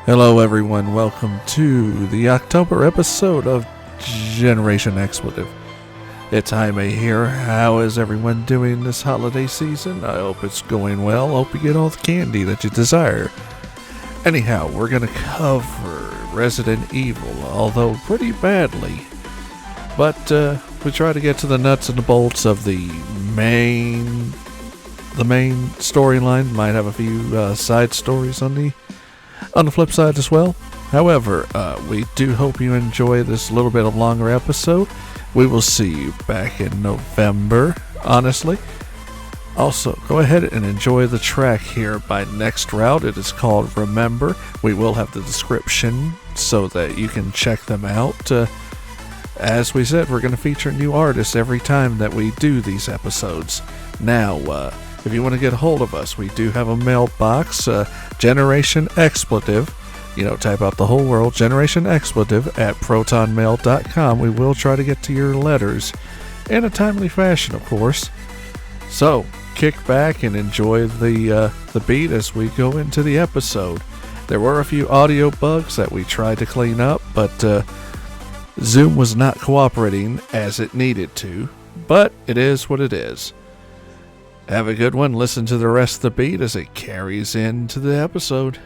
Hello, everyone. Welcome to the October episode of Generation Expletive. It's Jaime here. How is everyone doing this holiday season? I hope it's going well. Hope you get all the candy that you desire. Anyhow, we're going to cover Resident Evil, although pretty badly. But we try to get to the nuts and the bolts of the main storyline. Might have a few side stories on the flip side as well. However, we do hope you enjoy this little bit of longer episode. We will see you back in November, honestly. Also, go ahead and enjoy the track here by Next Route. It is called Remember. We will have the description so that you can check them out. As we said, we're going to feature new artists every time that we do these episodes. Now, if you want to get a hold of us, we do have a mailbox, Generation Expletive. Type out the whole word, Generation Expletive at protonmail.com. We will try to get to your letters in a timely fashion, of course. So, kick back and enjoy the beat as we go into the episode. There were a few audio bugs that we tried to clean up, but Zoom was not cooperating as it needed to. But it is what it is. Have a good one. Listen to the rest of the beat as it carries into the episode.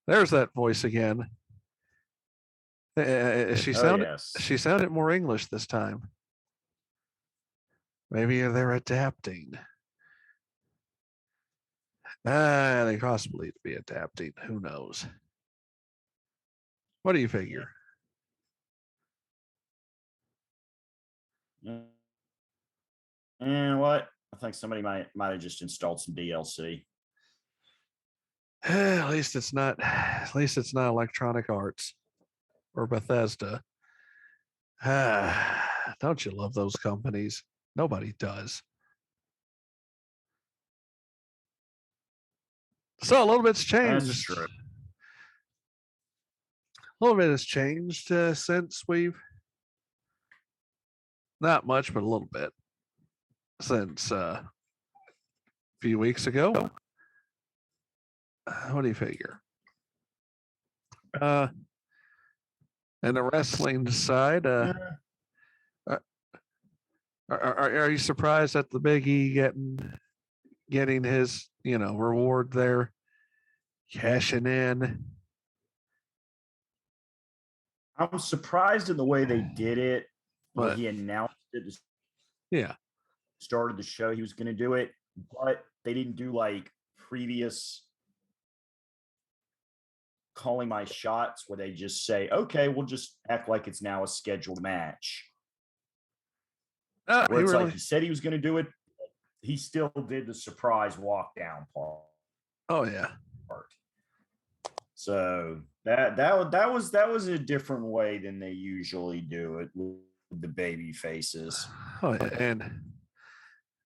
There's that voice again. She sounded yes. she sounded more English this time. Maybe they're adapting. They possibly be adapting. Who knows? What do you figure? And what? I think somebody might have just installed some DLC. At least it's not. At least it's not Electronic Arts or Bethesda. Don't you love those companies? Nobody does. So a little bit's That's changed. true. A little bit has changed since we've not much, but a little bit since a few weeks ago. What do you figure? And the wrestling side, are you surprised at the Big E getting his reward there, cashing in? I'm surprised in the way they did it. When But he announced it, yeah, started the show, he was going to do it, but they didn't do like previous calling my shots where they just say, okay, we'll just act like it's now a scheduled match. Where it's like he said he was going to do it. He still did the surprise walk down part. Oh yeah. So that was a different way than they usually do it with the baby faces. Oh yeah. And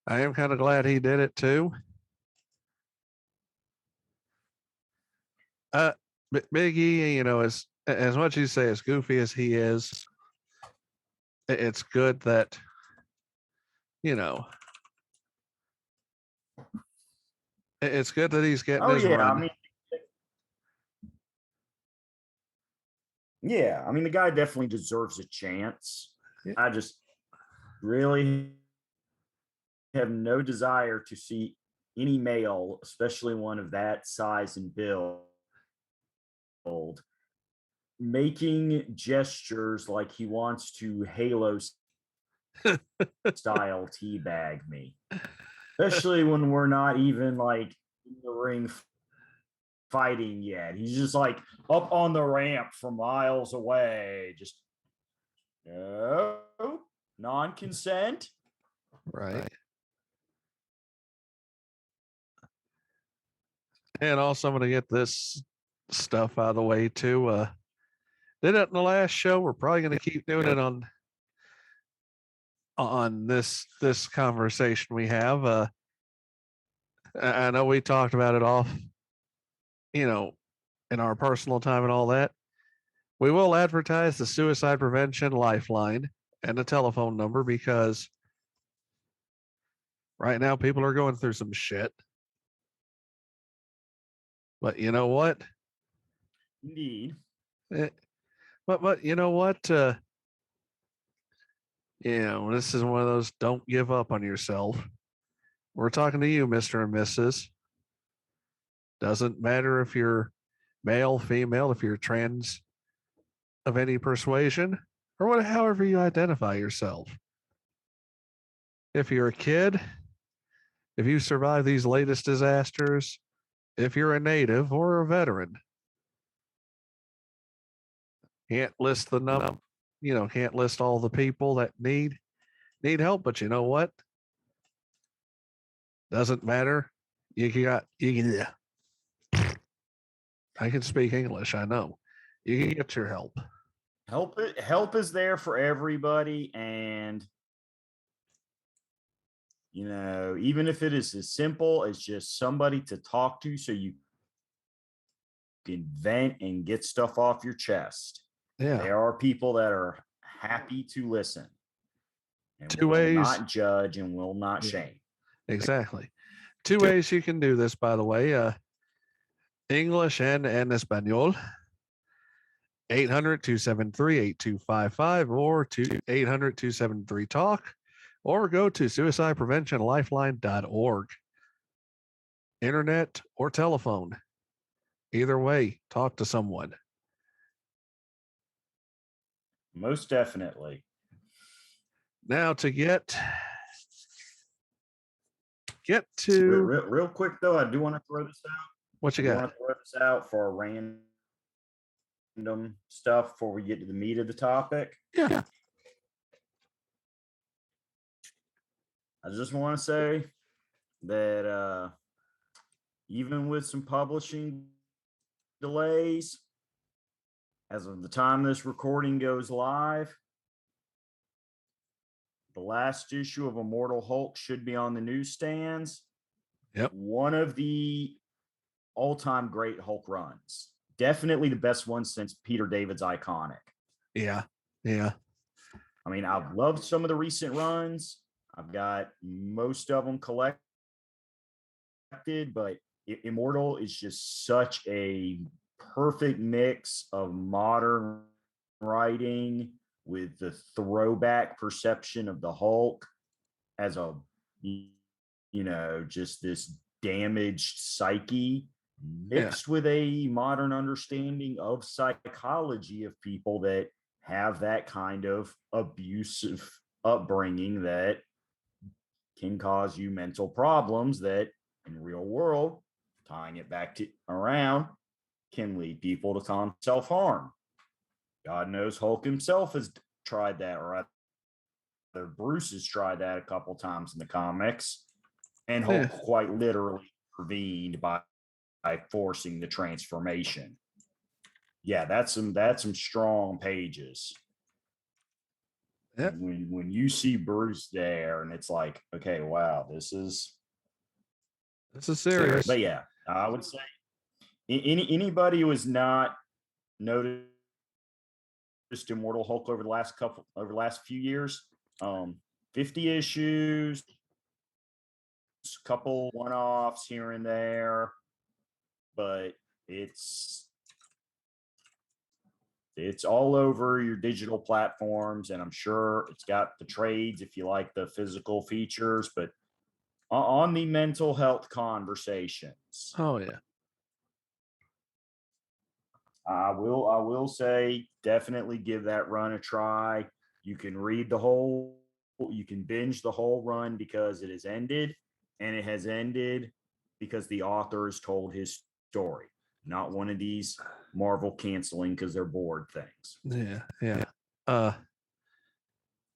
I am kind of glad he did it too. Big E, you know, as much as you say as goofy as he is, it's good that, you know, it's good that he's getting his run. I mean, the guy definitely deserves a chance. Yeah. I just really have no desire to see any male, especially one of that size and build, making gestures like he wants to Halo style teabag me, especially when we're not even like in the ring fighting yet. He's just like up on the ramp from miles away, just no non-consent. Right. And also, I'm going to get this stuff out of the way too. Did it in the last show. We're probably going to keep doing it on this conversation we have. I know we talked about it off, you know, in our personal time and all that. We will advertise the suicide prevention lifeline and the telephone number because right now people are going through some shit. But you know what? Indeed. But you know what? This is one of those don't give up on yourself. We're talking to you, Mr. and Mrs. Doesn't matter if you're male, female, if you're trans of any persuasion, or however you identify yourself. If you're a kid, if you survive these latest disasters, if you're a native or a veteran, can't list the number, can't list all the people that need help, but you know what? Doesn't matter. I can speak English, I know. You can get your help. Help is there for everybody, and even if it is as simple as just somebody to talk to so you can vent and get stuff off your chest. Yeah. There are people that are happy to listen and Two will ways. Not judge and will not shame. Exactly. Two ways you can do this, by the way. English and Espanol. 800-273-8255 or 800-273-TALK, or go to suicidepreventionlifeline.org. Internet or telephone. Either way, talk to someone. Most definitely. Now to get to real quick though, I do want to throw this out. What you got? I want to throw this out for a random stuff before we get to the meat of the topic. Yeah. I just want to say that even with some publishing delays, as of the time this recording goes live, the last issue of Immortal Hulk should be on the newsstands. Yep. One of the all-time great Hulk runs. Definitely the best one since Peter David's Iconic. Yeah. I mean, I've loved some of the recent runs. I've got most of them collected, but Immortal is just such a perfect mix of modern writing with the throwback perception of the Hulk as a, just this damaged psyche mixed with a modern understanding of psychology of people that have that kind of abusive upbringing that can cause you mental problems that in the real world, tying it back to around, can lead people to self-harm. God knows Hulk himself has tried that, or rather Bruce has tried that a couple times in the comics, and Hulk quite literally intervened by forcing the transformation. Yeah, that's some strong pages. Yep. When you see Bruce there, and it's like, okay, wow, this is serious. But yeah, I would say anybody who has not noticed Immortal Hulk over the last few years, 50 issues, couple one-offs here and there, but it's all over your digital platforms, and I'm sure it's got the trades if you like the physical features, but on the mental health conversations. Oh yeah. I will say definitely give that run a try. You can you can binge the whole run because it has ended, and it has ended because the author has told his story, not one of these Marvel canceling because they're bored things. Yeah.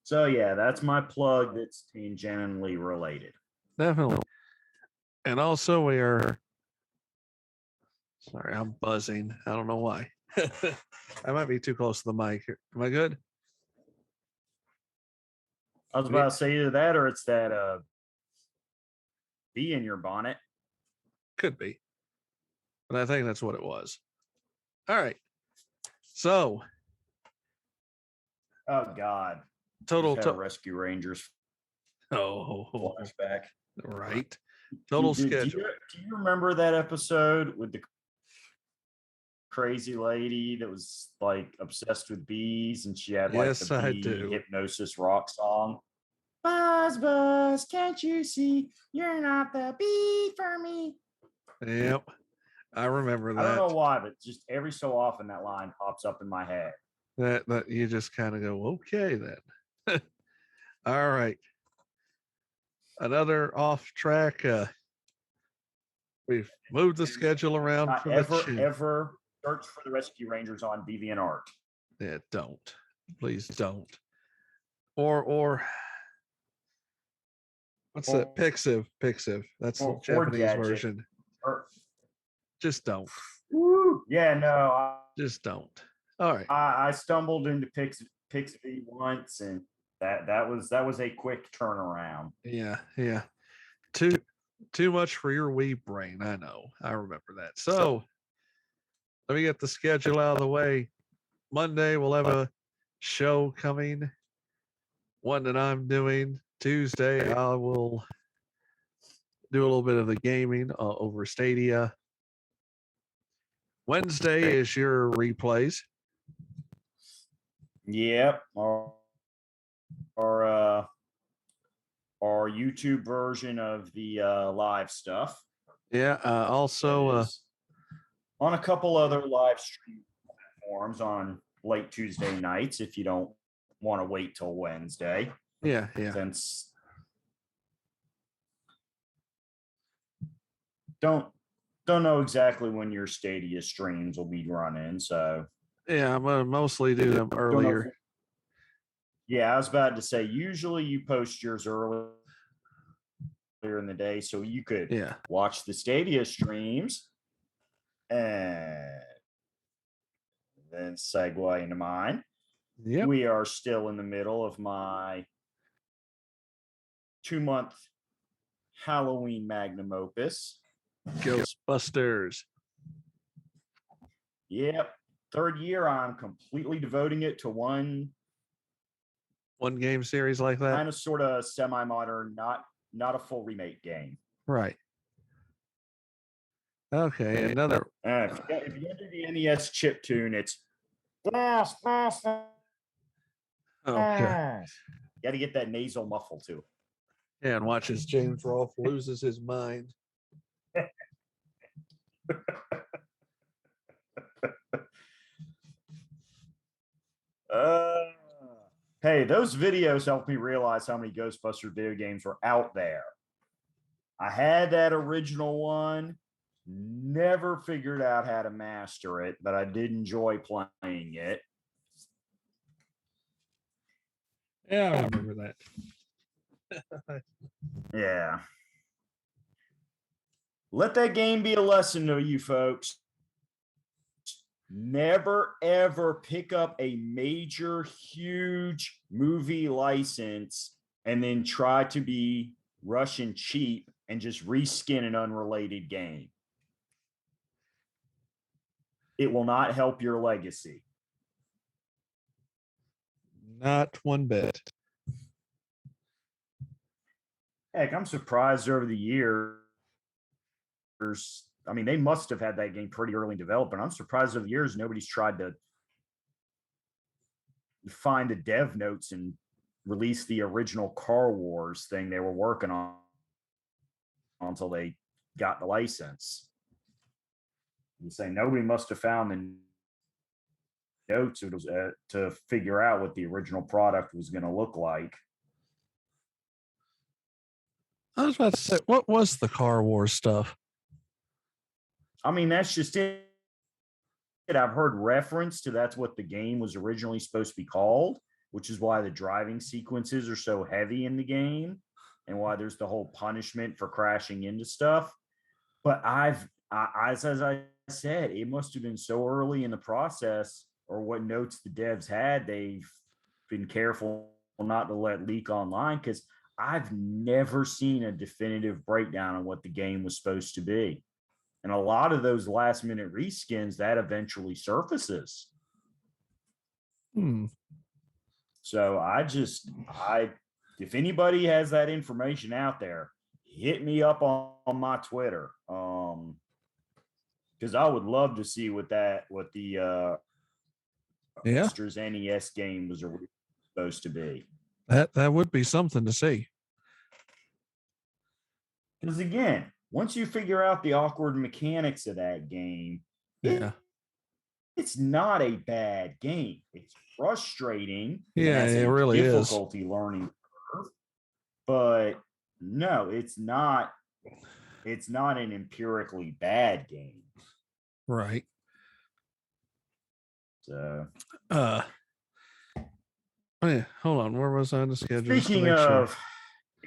So yeah, that's my plug that's tangentially related. Definitely. And also we are sorry, I'm buzzing. I don't know why. I might be too close to the mic here. Am I good? I was about to say either that or it's that bee in your bonnet. Could be. But I think that's what it was. All right. So oh God. Total Rescue Rangers. Oh, flashback. Right. Total schedule. Do you remember that episode with the crazy lady that was like obsessed with bees, and she had like the bee hypnosis rock song? Buzz, buzz, can't you see you're not the bee for me? Yep. I remember that. I don't know why, but just every so often that line pops up in my head. That you just kind of go, okay then. All right. Another off track. We've moved the schedule around. Not ever search for the Rescue Rangers on DeviantArt. Yeah, don't. Please don't. Or what's that? Pixiv. That's the Japanese version. Just don't. Woo. Yeah, no. Just don't. All right. I stumbled into Pixie once, and that was a quick turnaround. Yeah. Too much for your wee brain. I know. I remember that. So let me get the schedule out of the way. Monday we'll have a show coming. One that I'm doing. Tuesday I will do a little bit of the gaming over Stadia. Wednesday is your replays. Yep. Our YouTube version of the live stuff. Yeah. Also on a couple other live stream platforms on late Tuesday nights if you don't want to wait till Wednesday. Yeah. Since don't know exactly when your Stadia streams will be running, so yeah, I'm gonna mostly do them earlier. Yeah, I was about to say usually you post yours earlier in the day so you could watch the Stadia streams and then segue into mine. Yep. We are still in the middle of my 2-month Halloween magnum opus, Ghostbusters. Yep. 3rd year, I'm completely devoting it to one game series like that. Kind of sort of semi-modern, not a full remake game. Right. Okay, another. If you enter the NES chip tune, it's blast. Okay. Got to get that nasal muffle too. Yeah, and watch as James Rolfe loses his mind. Hey, those videos helped me realize how many Ghostbuster video games were out there. I had that original one. Never figured out how to master it, but I did enjoy playing it. Yeah, I remember that. Yeah. Let that game be a lesson to you folks. Never ever pick up a major, huge movie license and then try to be Russian cheap and just reskin an unrelated game. It will not help your legacy. Not one bit. Heck, I'm surprised over the years. I mean, they must have had that game pretty early in development. I'm surprised over the years nobody's tried to find the dev notes and release the original Car Wars thing they were working on until they got the license. You say nobody must have found the notes to figure out what the original product was going to look like. I was about to say, what was the Car Wars stuff? I mean, that's just it. I've heard reference to that's what the game was originally supposed to be called, which is why the driving sequences are so heavy in the game and why there's the whole punishment for crashing into stuff. But as I said, it must have been so early in the process, or what notes the devs had, they've been careful not to let leak online, because I've never seen a definitive breakdown on what the game was supposed to be. And a lot of those last minute reskins that eventually surfaces. So if anybody has that information out there, hit me up on my Twitter. Because I would love to see what the Monsters NES game was supposed to be. That would be something to see. Because again, once you figure out the awkward mechanics of that game, it's not a bad game. It's frustrating. Yeah, it really is. Difficulty learning curve, but no, it's not. It's not an empirically bad game. Right. So, yeah, hold on. Where was I on the schedule? Speaking of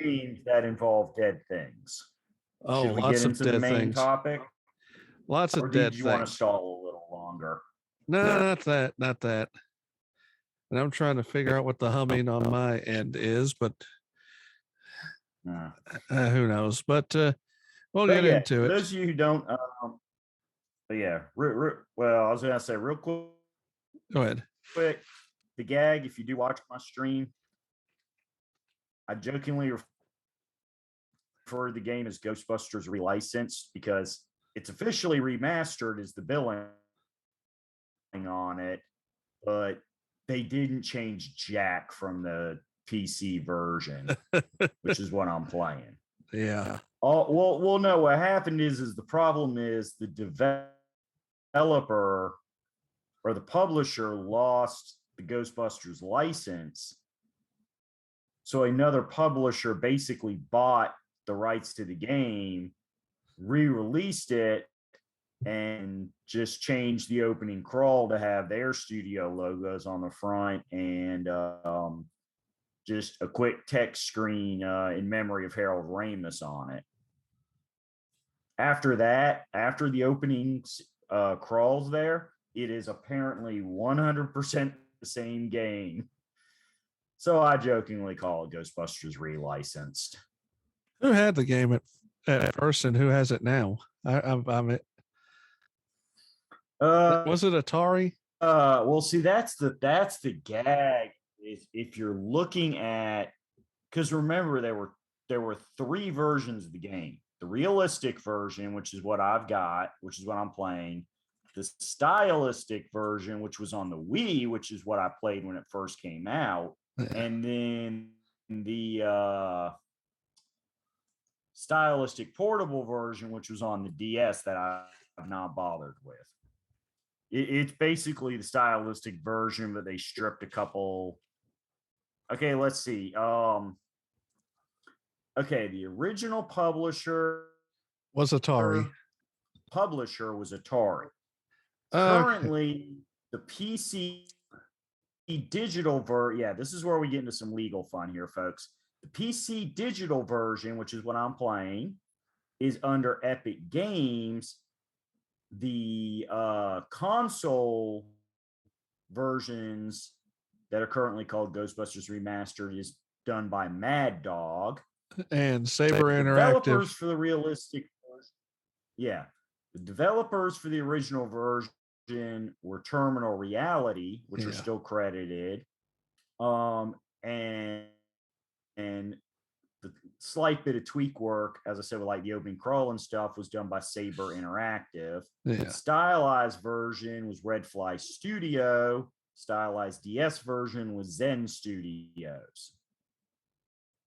games that involve dead things, should we get into the main topic? Lots of dead things. Or did you want to stall a little longer? No, not that. And I'm trying to figure out what the humming on my end is, but who knows? But we'll get into it. For those of you who don't, well, I was going to say real quick. Go ahead. Quick, the gag, if you do watch my stream, I jokingly refer to the game as Ghostbusters Relicensed because it's officially remastered as the billing on it, but they didn't change jack from the PC version, which is what I'm playing. Yeah. Well, no, what happened is the problem is the developer or the publisher lost the Ghostbusters license. So another publisher basically bought the rights to the game, re-released it, and just changed the opening crawl to have their studio logos on the front and just a quick text screen in memory of Harold Ramis on it. After that, after the opening crawls there, it is apparently 100% the same game. So I jokingly call it Ghostbusters Relicensed. Who had the game at first and who has it now? Was it Atari? Well, see, that's the gag. If you're looking at, because remember there were three versions of the game: the realistic version, which is what I've got, which is what I'm playing; the stylistic version, which was on the Wii, which is what I played when it first came out, and then the stylistic portable version, which was on the DS, that I've not bothered with. It's basically the stylistic version, but they stripped a couple. Okay, let's see. Okay, the original publisher was Atari. publisher was Atari. Okay. Currently, the PC digital this is where we get into some legal fun here, folks. The PC digital version, which is what I'm playing, is under Epic Games. The console versions that are currently called Ghostbusters Remastered is done by Mad Dog. And Saber Interactive. Developers for the realistic version, the developers for the original version were Terminal Reality, which are still credited. And the slight bit of tweak work, as I said, with like the opening crawl and stuff, was done by Saber Interactive. The stylized version was Redfly Studio. Stylized DS version was Zen Studios.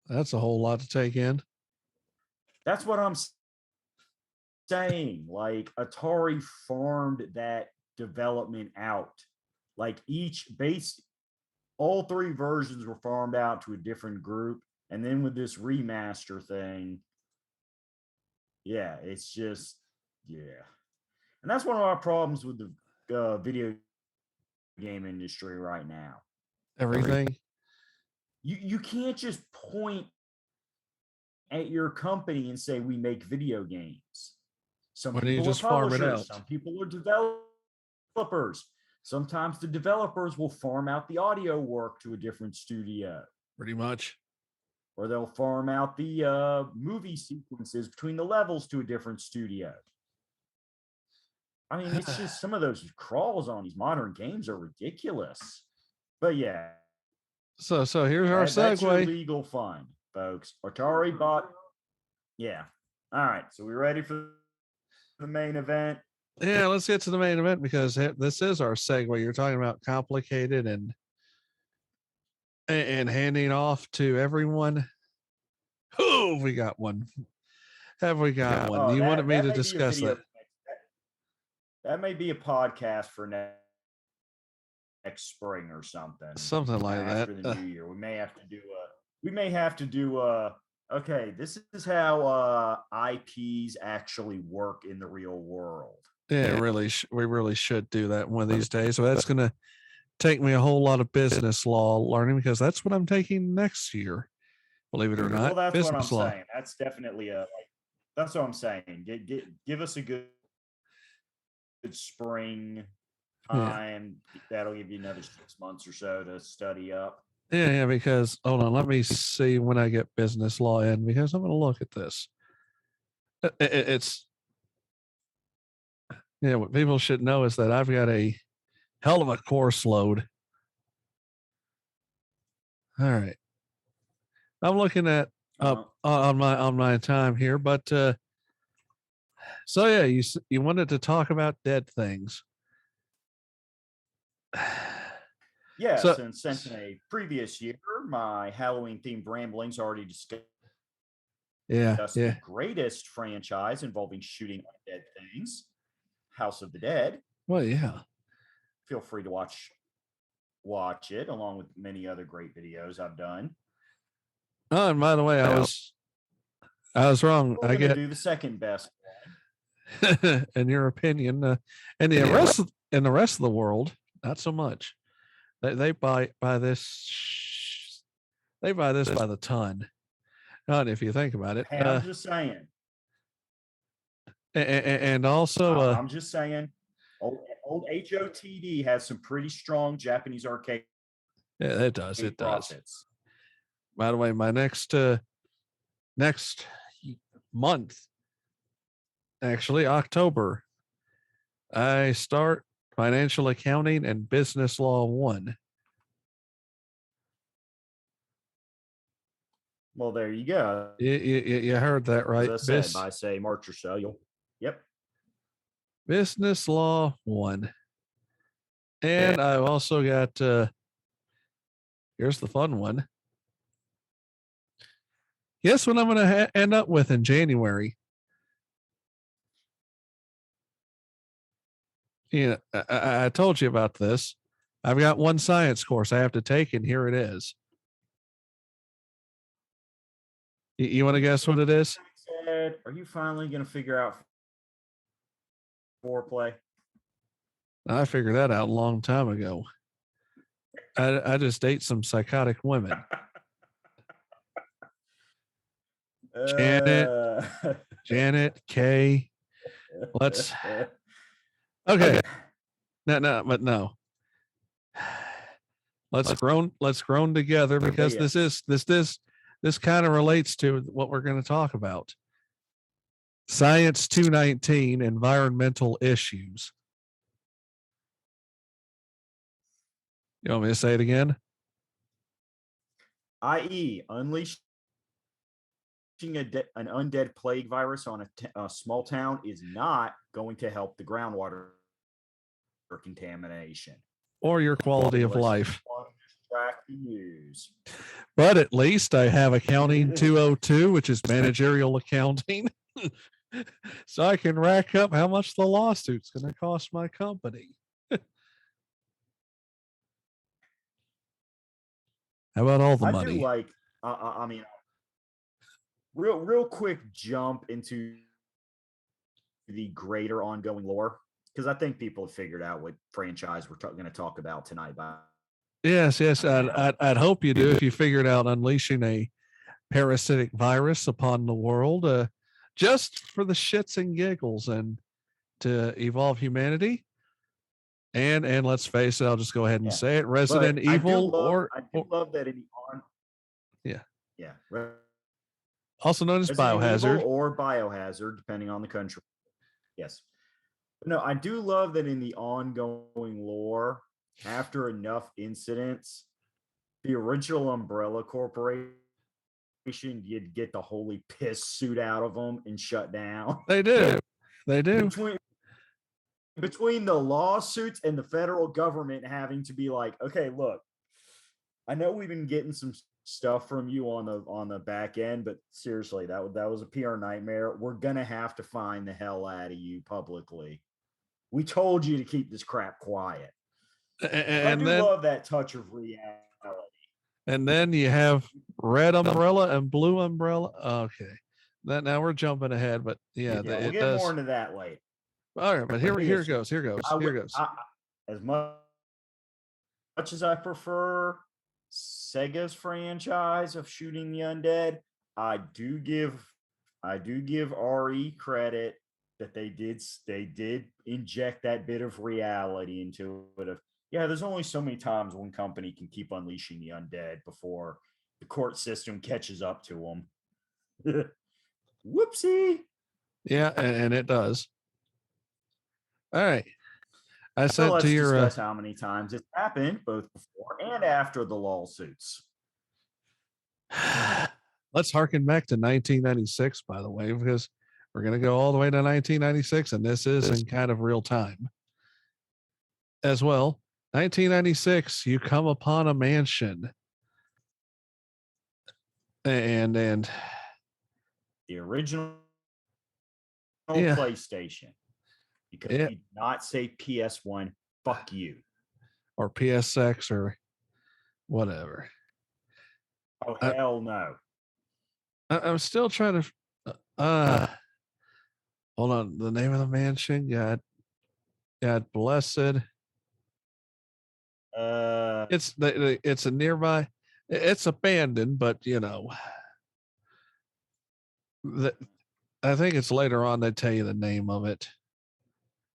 That's a whole lot to take in. That's what I'm saying. Like, Atari farmed that development out. Like, all three versions were farmed out to a different group. And then with this remaster thing, it's just, And that's one of our problems with the video game industry right now. Everything. You can't just point at your company and say, we make video games. Some people are publishers, some people are developers. Sometimes the developers will farm out the audio work to a different studio. Pretty much. Or they'll farm out the movie sequences between the levels to a different studio. I mean, it's just some of those crawls on these modern games are ridiculous. But So here's our segue. That's your legal fun, folks. Atari bought. Yeah. All right. So we ready for the main event? Yeah, let's get to the main event because this is our segue. You're talking about complicated and handing off to everyone. Oh, we got one. Have we got one? You wanted me to discuss that? That may be a podcast for next spring or something. Something like that. After the new year, we may have to do. Okay, this is how IPs actually work in the real world. Yeah, we really should do that one of these days. So that's going to take me a whole lot of business law learning because that's what I'm taking next year. Believe it or not. Well, that's business what I'm saying. That's definitely that's what I'm saying. Give us a good spring time. That'll give you another 6 months or so to study up. Yeah, because hold on, let me see when I get business law in because I'm going to look at this. It's what people should know is that I've got a hell of a course load. All right, I'm looking at on my time here, but so you wanted to talk about dead things. Yeah, since in a previous year, my Halloween-themed ramblings already discussed the greatest franchise involving shooting dead things, House of the Dead. Well, yeah. Feel free to watch it along with many other great videos I've done. Oh, and by the way, I was wrong. We're going to do the second best one. In your opinion, and the rest of the world, not so much. They buy this. They buy this by the ton. Not if you think about it. Hey, I'm just saying. And also, I'm just saying, old HOTD has some pretty strong Japanese arcade. Yeah, it does. It profits. Does. By the way, my next month, actually October, I start Financial Accounting and Business Law 1. Well, there you go. You heard that right. As I said, by say March or so, yep. Business Law 1. And I've also got, here's the fun one. Guess what I'm going to end up with in January? I told you about this. I've got one science course I have to take, and here it is. You want to guess what it is? Are you finally going to figure out foreplay. I figured that out a long time ago. I just date some psychotic women. Janet, Kay. Let's okay. No. Let's groan together because this kind of relates to what we're going to talk about. Science 219, environmental issues. You want me to say it again? i.e., unleashing an undead plague virus on a small town is not going to help the groundwater contamination or your quality of life. Track the news. But at least I have accounting 202, which is managerial accounting. So I can rack up how much the lawsuit's going to cost my company. How about all the money? I do like, I mean, real quick jump into the greater ongoing lore, because I think people have figured out what franchise we're going to talk about tonight. Yes. I'd hope you do if you figured out unleashing a parasitic virus upon the world, just for the shits and giggles and to evolve humanity. And let's face it, I'll just go ahead and say it: Resident Evil, I do love that in the also known as Biohazard or Biohazard, depending on the country. Yes. No, I do love that in the ongoing lore, after enough incidents, the original Umbrella Corporation, you'd get the holy piss suit out of them and shut down. They do. Between the lawsuits and the federal government having to be like, okay, look, I know we've been getting some stuff from you on the back end, but seriously, that was a PR nightmare. We're gonna have to find the hell out of you publicly. We told you to keep this crap quiet. And I love that touch of reality. And then you have red umbrella and blue umbrella. Okay, now we're jumping ahead, but we'll get more into that later. All right, but here goes. As much as I prefer Sega's franchise of shooting the undead, I do give RE credit that they did inject that bit of reality into it. There's only so many times one company can keep unleashing the undead before the court system catches up to them. Whoopsie. Yeah, and it does. All right. Let's discuss how many times it's happened, both before and after the lawsuits. Let's harken back to 1996, by the way, because we're going to go all the way to 1996, and this is in kind of real time as well. 1996, you come upon a mansion, and the original PlayStation. Because you not say PS1, fuck you. Or PSX or whatever. Oh, hell no. I'm still trying to hold on. The name of the mansion, God blessed. It's a nearby. It's abandoned, but I think it's later on they tell you the name of it.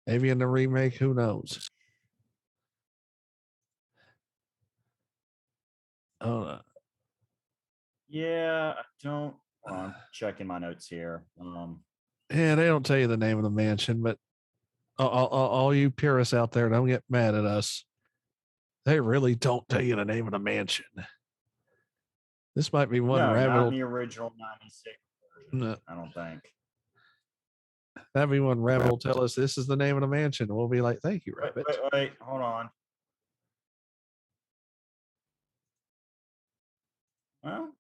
Maybe in the remake, who knows? I don't. I'm checking my notes here. They don't tell you the name of the mansion, but all you purists out there, don't get mad at us. They really don't tell you the name of the mansion. This might be one rabbit. Not in the original 96 version. No. I don't think. That'd be one rabbit will tell us this is the name of the mansion. We'll be like, thank you, rabbit. Wait, hold on. Well,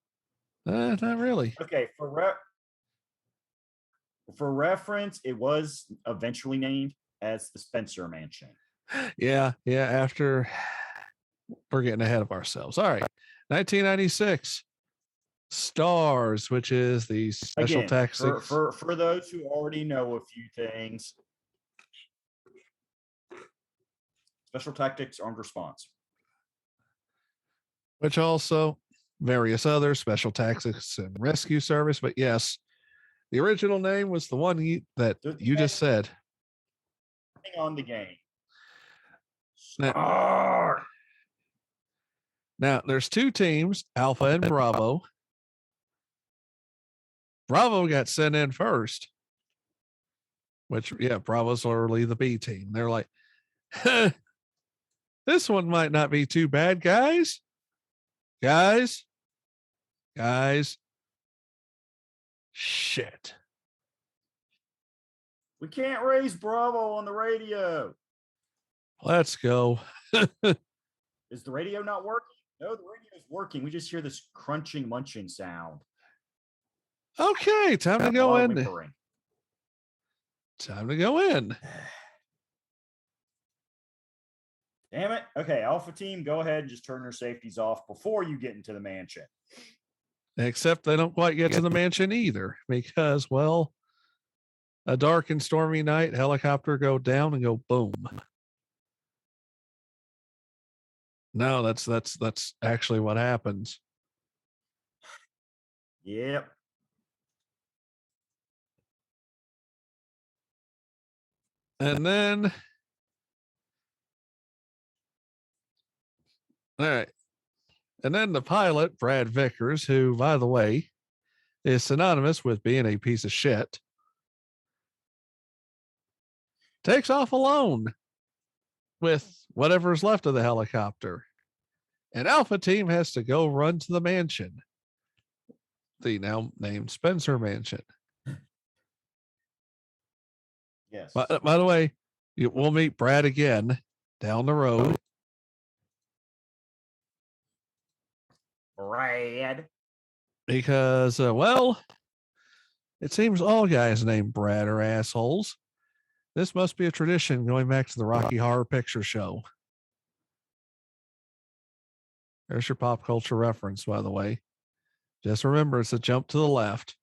not really. Okay, for reference, it was eventually named as the Spencer Mansion. Yeah. After we're getting ahead of ourselves. All right, 1996. Stars, which is the special tactics. For those who already know a few things, Special Tactics Armed Response. Which also various other Special Tactics and Rescue Service. But yes, the original name was the one that you just said. On the game. Now, there's two teams, Alpha and Bravo. Bravo got sent in first, which, yeah, Bravo's literally the B team. They're like, this one might not be too bad, guys. Guys. Shit. We can't raise Bravo on the radio. Let's go. Is the radio not working? No, the radio is working. We just hear this crunching, munching sound. Okay, time to go in. Whimpering. Time to go in. Damn it. Okay, Alpha Team, go ahead and just turn your safeties off before you get into the mansion. Except they don't quite get to the mansion either because, well, a dark and stormy night, helicopter go down and go boom. No, that's actually what happens. Yep. And then, all right. And then the pilot, Brad Vickers, who, by the way, is synonymous with being a piece of shit, takes off alone with whatever's left of the helicopter. And Alpha Team has to go run to the mansion, the now named Spencer Mansion. Yes. By the way, we'll meet Brad again down the road. Brad. Because, well, it seems all guys named Brad are assholes. This must be a tradition going back to the Rocky Horror Picture Show. There's your pop culture reference, by the way. Just remember, it's a jump to the left.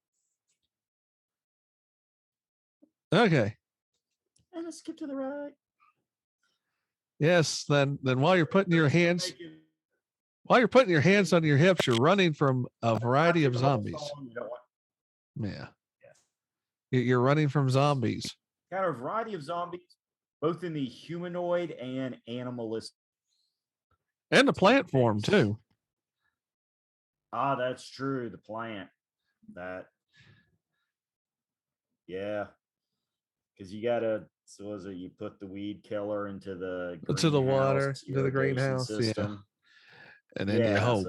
Okay. And a skip to the right. Yes, then while you're putting your hands on your hips, you're running from a variety of zombies. Yeah. You're running from zombies. Got a variety of zombies, both in the humanoid and animalistic. And the plant form, too. Ah, that's true. The plant. Yeah. Because you got to, so was it you put the weed killer into the water, into the greenhouse system. Yeah. And then you hope.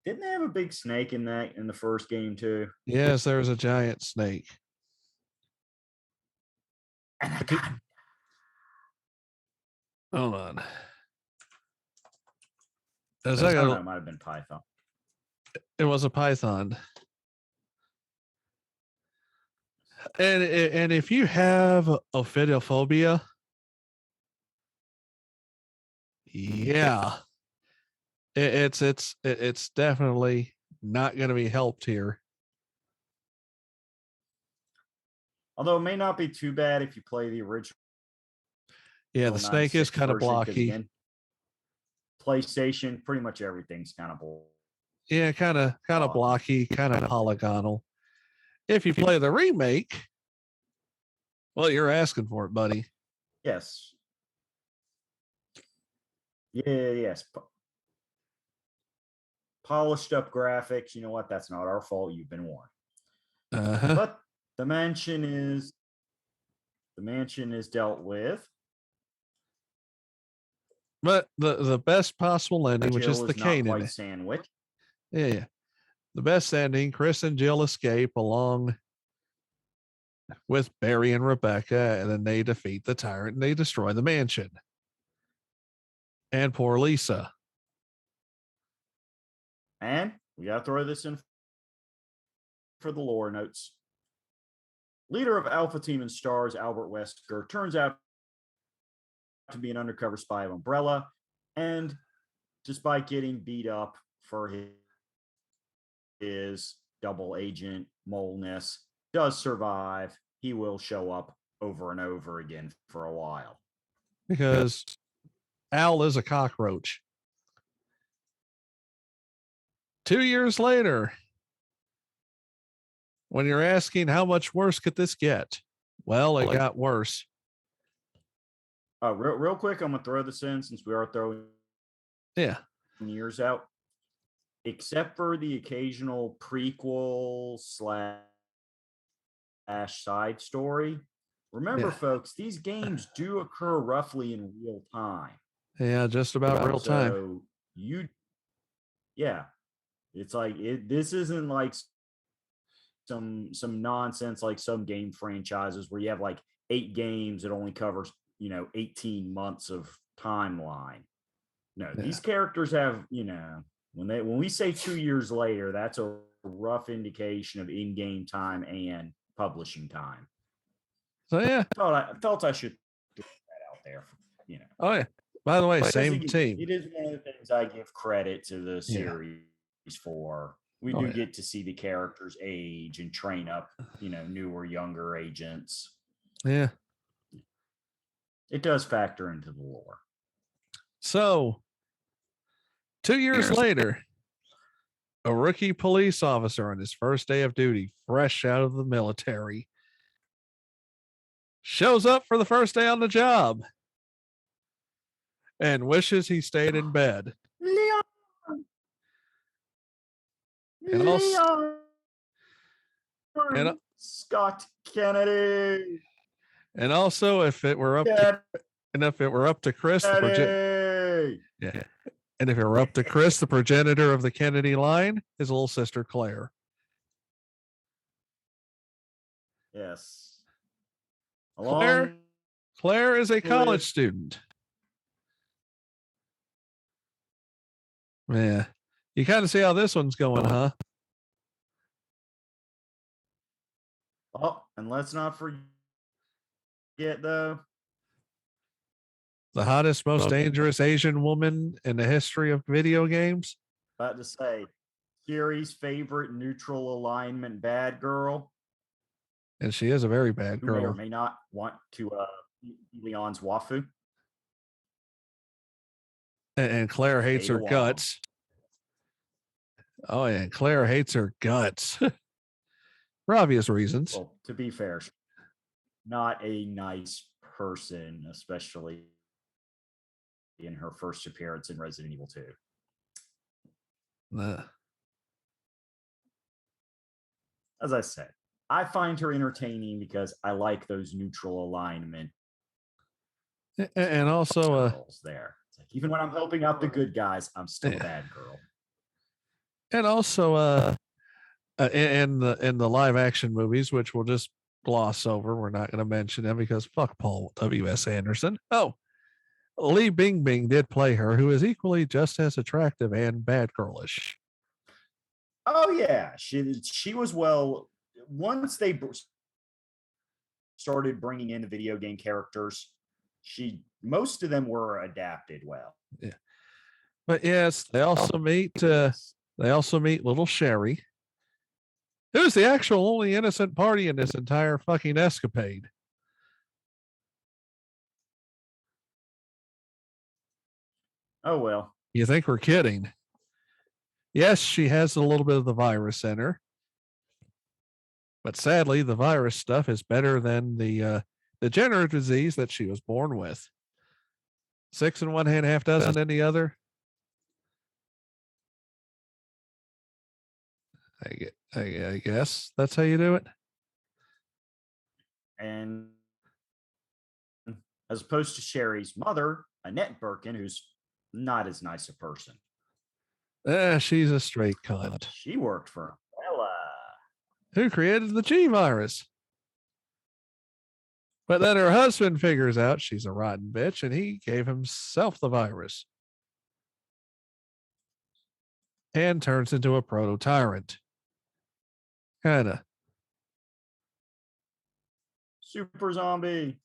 Didn't they have a big snake in the first game too? Yes, there was a giant snake. Hold on. I don't know, it might have been Python. It was a python. And if you have ophidiophobia, yeah, it's definitely not going to be helped here. Although it may not be too bad if you play the original. Yeah, the snake is kind of blocky. Again, PlayStation, pretty much everything's kind of blocky. Yeah, kind of blocky, kind of polygonal. If you play the remake, well, you're asking for it, buddy. Yes. Yes. Polished up graphics. You know what? That's not our fault. You've been warned. But the mansion is dealt with. But the best possible ending, which is the cain ending. Sandwich. Yeah. The best ending, Chris and Jill escape along with Barry and Rebecca, and then they defeat the tyrant and they destroy the mansion. And poor Lisa. And we got to throw this in for the lore notes. Leader of Alpha Team and Stars, Albert Wesker, turns out to be an undercover spy of Umbrella, and despite getting beat up for his double agent moleness, does survive. He will show up over and over again for a while. Because Al is a cockroach. 2 years later, when you're asking how much worse could this get? Well, it got worse. Real quick, I'm gonna throw this in since we are throwing years out. Except for the occasional prequel / side story. Remember, folks, these games do occur roughly in real time. Yeah, just about real time. So it's like this isn't like some nonsense like some game franchises where you have like 8 games that only covers 18 months of timeline. No, these characters have when we say 2 years later, that's a rough indication of in-game time and publishing time. So yeah, I felt I should throw that out there. Oh yeah. By the way, same team. It is one of the things I give credit to the series for. We do get to see the characters age and train up, newer, younger agents. Yeah. It does factor into the lore. So, 2 years later, a rookie police officer on his first day of duty, fresh out of the military, shows up for the first day on the job and wishes he stayed in bed. Leon! And also, Scott Kennedy. And also, if it were up to Chris, and if it were up to Chris, the progenitor of the Kennedy line, his little sister Claire. Yes. Claire is a college student. Yeah. You kind of see how this one's going, huh? Oh, and let's not forget, though, the hottest, most dangerous Asian woman in the history of video games. About to say, Kiri's favorite neutral alignment bad girl. And she is a very bad girl. Who may or may not want to Leon's wafu. And Claire hates her guts. Oh, yeah. Claire hates her guts. For obvious reasons. Well, to be fair, not a nice person, especially in her first appearance in Resident Evil 2. As I said, I find her entertaining because I like those neutral alignment. And also, there. It's like, even when I'm helping out the good guys, I'm still a bad girl. And also, in the live action movies, which we'll just gloss over, we're not going to mention them because fuck Paul W.S. Anderson. Oh, Lee Bingbing did play her, who is equally just as attractive and bad girlish. Oh yeah, she was well. Once they started bringing in the video game characters, most of them were adapted well. Yeah, but yes, they also meet little Sherry, who's the actual only innocent party in this entire fucking escapade. Oh, well. You think we're kidding? Yes, she has a little bit of the virus in her. But sadly, the virus stuff is better than the degenerative disease that she was born with. 6 in one hand, half dozen in the other. I guess that's how you do it. And as opposed to Sherry's mother, Annette Birkin, who's not as nice a person. She's a straight cunt. She worked for Umbrella. Who created the G virus? But then her husband figures out she's a rotten bitch and he gave himself the virus. And turns into a proto-tyrant. Kinda. Super zombie.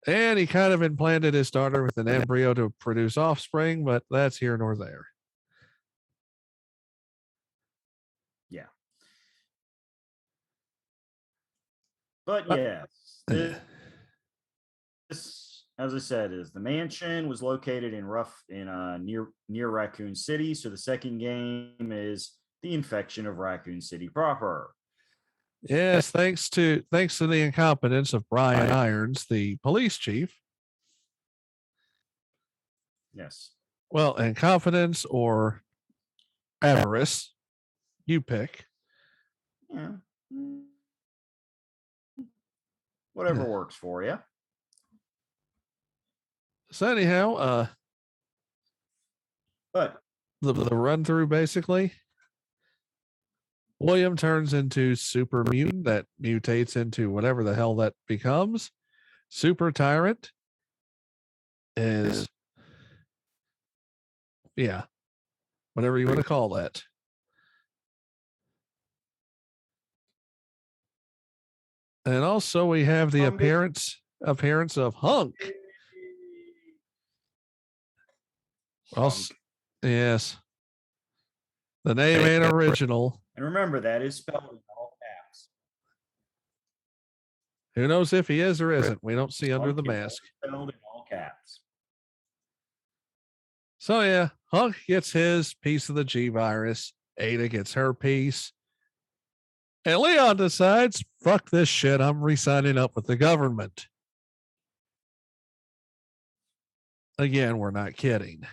And he kind of implanted his daughter with an embryo to produce offspring, but that's here nor there. Yeah. But yes, this, as I said, is the mansion was located in near Raccoon City. So the second game is the infection of Raccoon City proper. Yes, thanks to the incompetence of Brian Irons, the police chief. Yes. Well, incompetence or avarice, you pick. Yeah. Whatever works for you. So anyhow, but the run through basically, William turns into super mutant that mutates into whatever the hell that becomes. Super tyrant is, yeah, whatever you want to call that. And also we have the appearance of Hunk. Also, yes. The name ain't original. And remember, that is spelled in all caps. Who knows if he is or isn't? We don't see under the mask. Spelled in all caps. So yeah, Hunk gets his piece of the G virus. Ada gets her piece. And Leon decides, fuck this shit. I'm re-signing up with the government. Again, we're not kidding.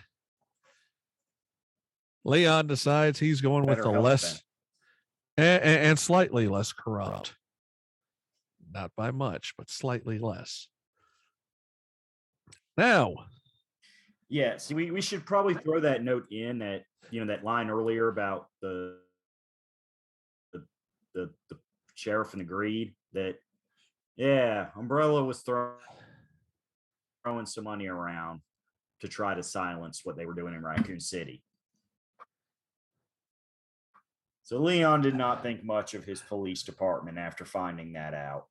Leon decides he's going with the less and slightly less corrupt. Not by much, but slightly less. Now. Yeah, see, we should probably throw that note in that, that line earlier about the sheriff and the greed that, yeah, Umbrella was throwing some money around to try to silence what they were doing in Raccoon City. So Leon did not think much of his police department after finding that out.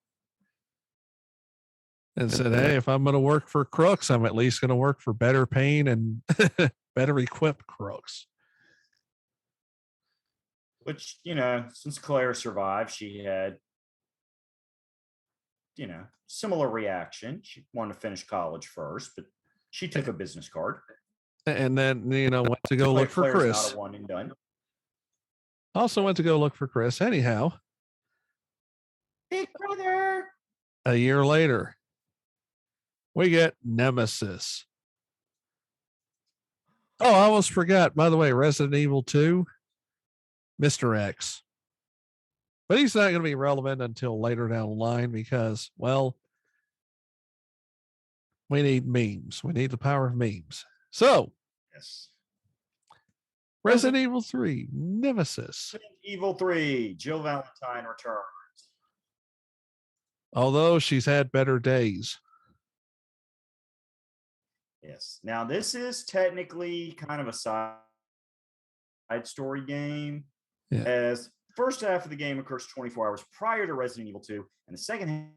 And said, hey, if I'm going to work for crooks, I'm at least going to work for better paying and better equipped crooks. Which, since Claire survived, she had, similar reaction. She wanted to finish college first, but she took a business card. And then, went to go look for Chris. Not a one and done. Also went to go look for Chris. Anyhow. Big brother. A year later, we get Nemesis. Oh, I almost forgot. By the way, Resident Evil 2, Mr. X. But he's not going to be relevant until later down the line because, well, we need memes. We need the power of memes. So, yes. Resident Evil 3, Nemesis. Resident Evil 3, Jill Valentine returns. Although she's had better days. Yes. Now, this is technically kind of a side story game. Yeah. As first half of the game occurs 24 hours prior to Resident Evil 2, and the second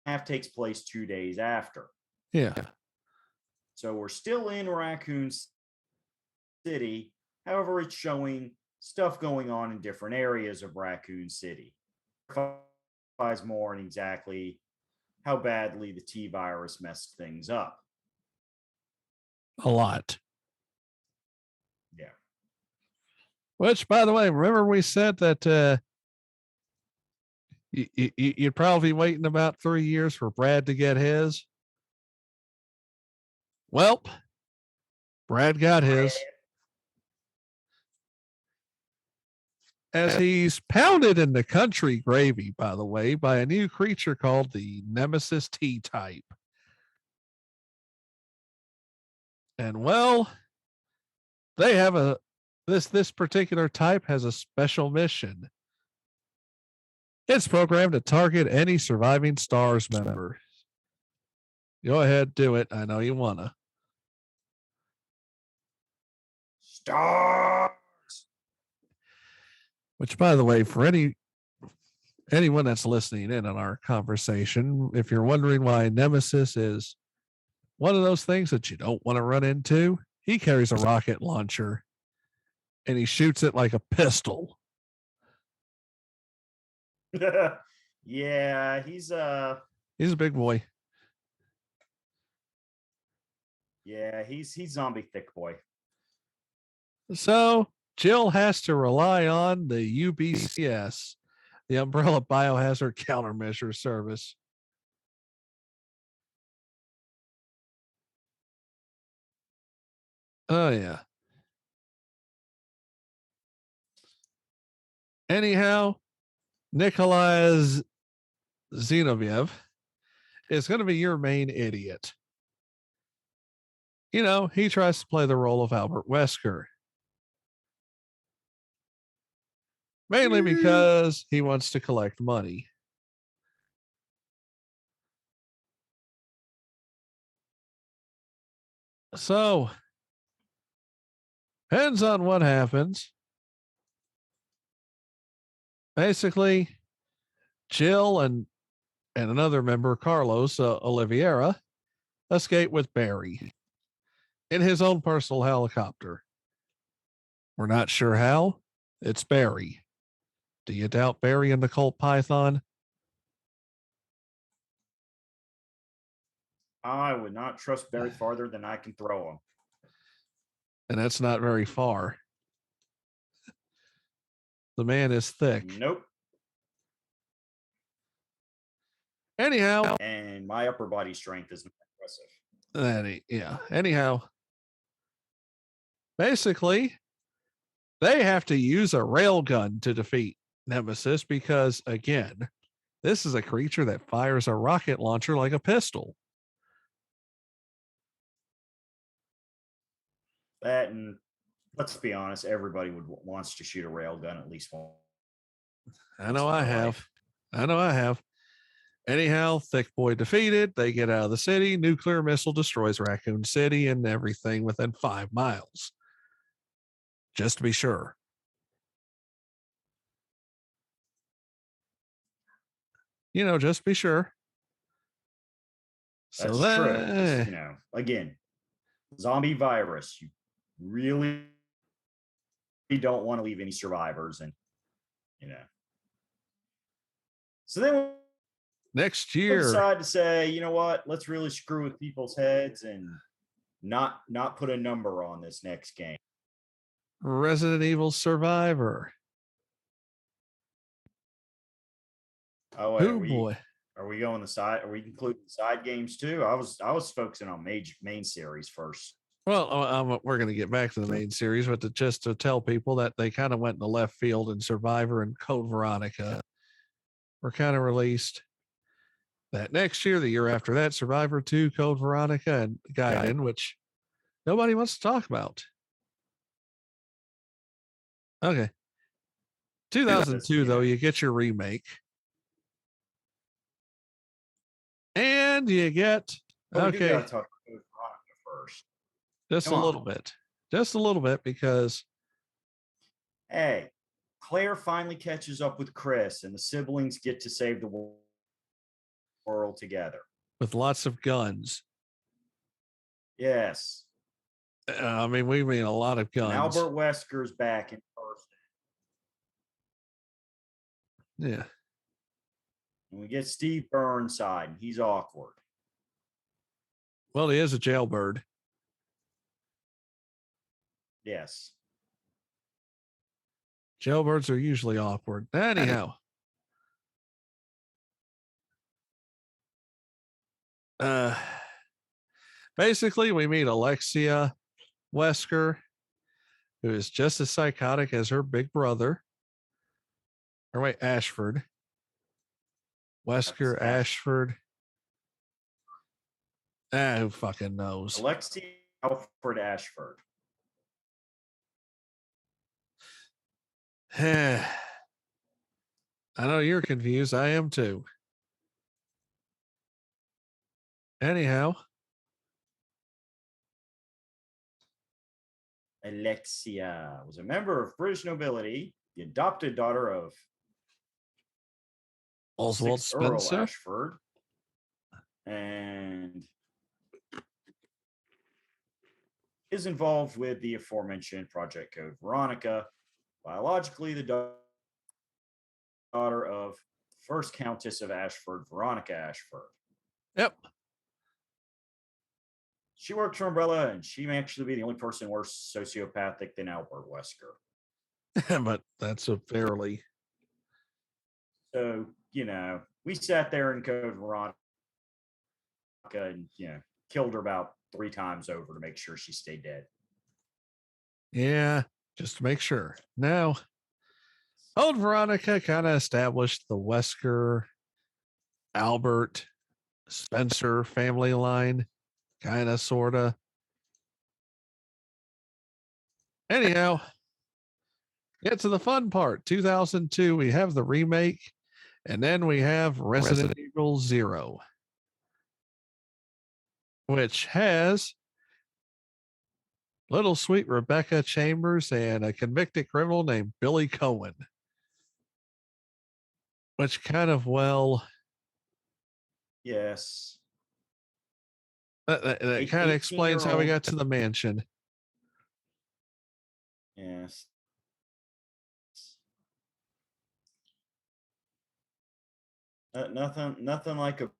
half takes place 2 days after. Yeah. So we're still in Raccoon City. However, it's showing stuff going on in different areas of Raccoon City. Clarifies more on exactly how badly the T virus messed things up. A lot. Yeah. Which, by the way, remember we said that you'd probably be waiting about 3 years for Brad to get his. Well, Brad got his. As he's pounded in the country gravy, by the way, by a new creature called the Nemesis T-type. And well, they have this particular type has a special mission. It's programmed to target any surviving STARS member. Go ahead, do it. I know you wanna. STARS. Which, by the way, for anyone that's listening in on our conversation, if you're wondering why Nemesis is one of those things that you don't want to run into, he carries a rocket launcher and he shoots it like a pistol. Yeah, He's a big boy. Yeah, he's zombie thick boy. So Jill has to rely on the UBCS, the Umbrella Biohazard Countermeasure Service. Oh, yeah. Anyhow, Nikolai Zinoviev is going to be your main idiot. You know, he tries to play the role of Albert Wesker, mainly because he wants to collect money. So, depends on what happens. Basically, Jill and another member, Carlos Oliveira, escape with Barry in his own personal helicopter. We're not sure how. It's Barry. Do you doubt Barry and the Colt Python? I would not trust Barry farther than I can throw him. And that's not very far. The man is thick. Nope. Anyhow. And my upper body strength is impressive. Yeah. Anyhow. Basically, they have to use a railgun to defeat Nemesis because, again, this is a creature that fires a rocket launcher like a pistol. That, and let's be honest, everybody wants to shoot a railgun at least once. I know I have. Anyhow, Thick Boy defeated. They get out of the city. Nuclear missile destroys Raccoon City and everything within 5 miles. Just to be sure. You know, just be sure. That's true. You know, again, zombie virus. You really don't want to leave any survivors, and you know. So then next year, decide to say, you know what? Let's really screw with people's heads and not put a number on this next game. Resident Evil Survivor. Oh, wait, are we going the side? Are we including side games too? I was focusing on main series first. Well, we're going to get back to the main series, but just to tell people that they kind of went in the left field in Survivor and Code Veronica were kind of released. That next year, the year after that, Survivor 2, Code Veronica, and Gaiden, which nobody wants to talk about. Okay. 2002, though, you get your remake. And you get, okay. We gotta talk about Code Veronica first. Just a little bit. Just a little bit because. Hey, Claire finally catches up with Chris and the siblings get to save the world together. With lots of guns. Yes. I mean, we mean a lot of guns. And Albert Wesker's back in person. Yeah. And we get Steve Burnside, and he's awkward. Well, he is a jailbird. Yes. Jailbirds are usually awkward. Anyhow. Basically, we meet Alexia Wesker, who is just as psychotic as her big brother. Or wait, Ashford. Wesker, Ashford. Who fucking knows? Alexia Alfred Ashford. I know you're confused. I am too. Anyhow. Alexia was a member of British nobility, the adopted daughter of Oswald Spencer Earl Ashford, and is involved with the aforementioned Project Code Veronica, biologically the daughter of first Countess of Ashford, Veronica Ashford. Yep. She worked for Umbrella, and she may actually be the only person worse sociopathic than Albert Wesker. But that's a fairly... So, we sat there in Code Veronica and, killed her about 3 times over to make sure she stayed dead. Yeah, just to make sure. Now, old Veronica kind of established the Wesker, Albert, Spencer family line, kind of, sort of. Anyhow, get to the fun part. 2002, we have the remake, and then we have Resident Evil 0, which has little sweet Rebecca Chambers and a convicted criminal named Billy Cohen, which kind of, yes, that kind of explains how we got to the mansion. Yes. Nothing like a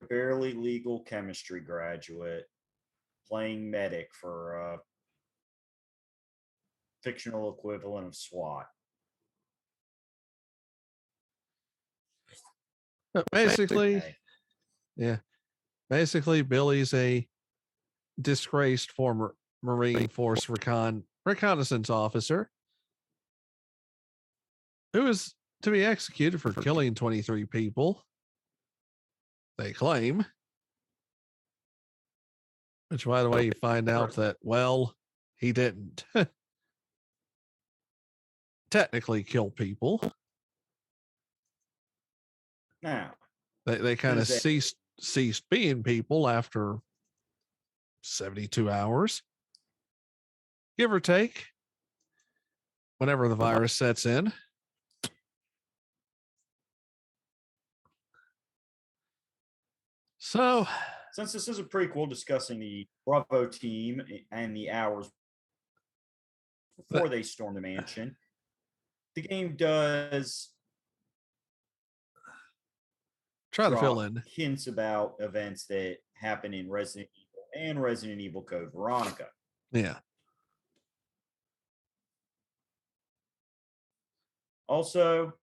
barely legal chemistry graduate playing medic for a fictional equivalent of SWAT. But basically, Billy's a disgraced former Marine Force reconnaissance officer who is to be executed for killing 23 people, they claim. Which, by the way, you find out that, he didn't technically kill people. Now, they kind of ceased being people after 72 hours, give or take, whenever the virus sets in. So, since this is a prequel discussing the Bravo team and the hours before they storm the mansion, the game does try to fill in hints about events that happen in Resident Evil and Resident Evil Code Veronica. Yeah. Also,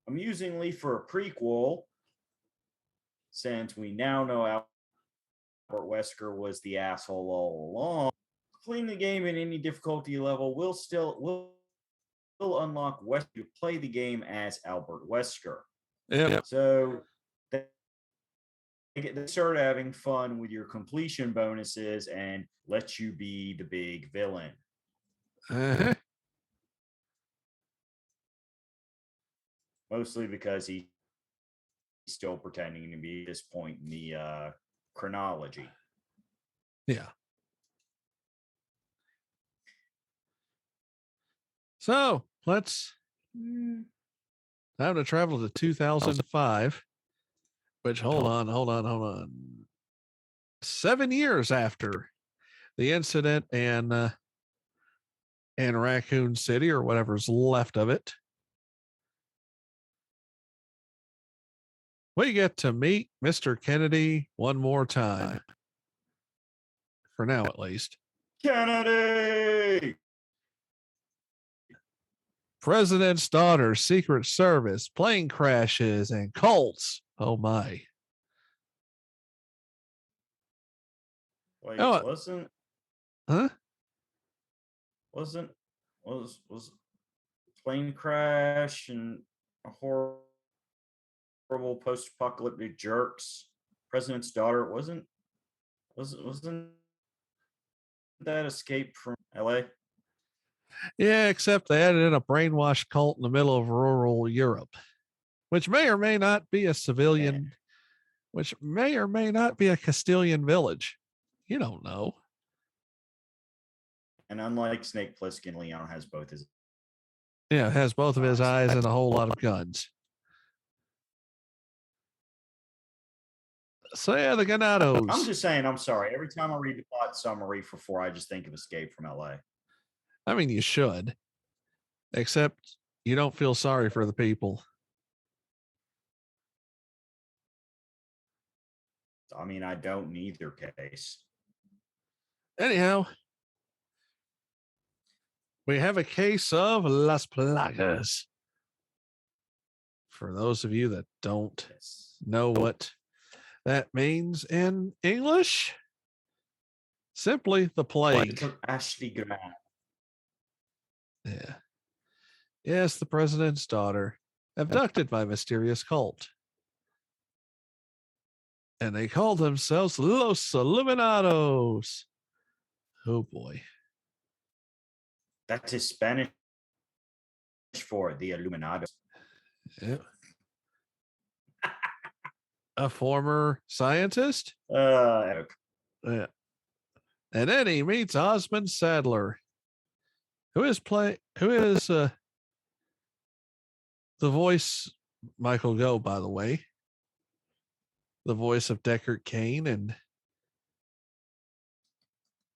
amusingly, for a prequel, since we now know Albert Wesker was the asshole all along, playing the game in any difficulty level will unlock Wesker to play the game as Albert Wesker. Yeah. So they start having fun with your completion bonuses and let you be the big villain. Uh-huh. Mostly because he's still pretending to be at this point in the chronology. Yeah. So let's time to travel to 2005, which hold on. 7 years after the incident in Raccoon City, or whatever's left of it, we get to meet Mr. Kennedy one more time. For now, at least. Kennedy! President's daughter, Secret Service, plane crashes, and cults. Oh my. Wait, wasn't plane crash and a horrible post-apocalyptic jerks president's daughter wasn't that Escape from LA? Yeah, except they added in a brainwashed cult in the middle of rural Europe, which may or may not be a civilian, which may or may not be a Castilian village. You don't know. And unlike Snake Plissken, Leon has both his... Yeah, has both of his eyes and a whole lot of guns. So yeah, the Ganados. I'm just saying, I'm sorry. Every time I read the plot summary for 4, I just think of Escape from LA. I mean, you should. Except you don't feel sorry for the people. I mean, I don't in either case. Anyhow, we have a case of Las Plagas. For those of you that don't know what that means in English, simply the plague. Ashley Grant. Yeah. Yes, the president's daughter, abducted by mysterious cult. And they called themselves Los Illuminados. Oh boy. That's his Spanish for the Illuminados. Yeah. A former scientist. Yeah. And then he meets Osmond Sadler, who is the voice, Michael Go, by the way, the voice of Deckard Cain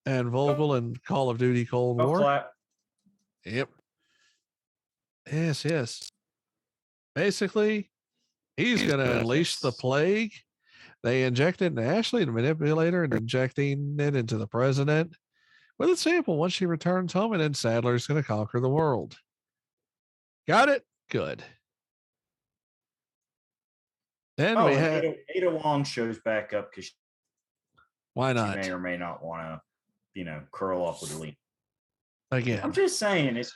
and Vogel in Call of Duty Cold War. Clap. Yep. Yes. Basically, he's going to unleash the plague. They injected in Ashley, the manipulator, and injecting it into the president with a sample once she returns home, and then Sadler's going to conquer the world. Got it? Good. Then we have Ada Wong shows back up because why not? She may or may not want to, curl up with Lee. Again, I'm just saying it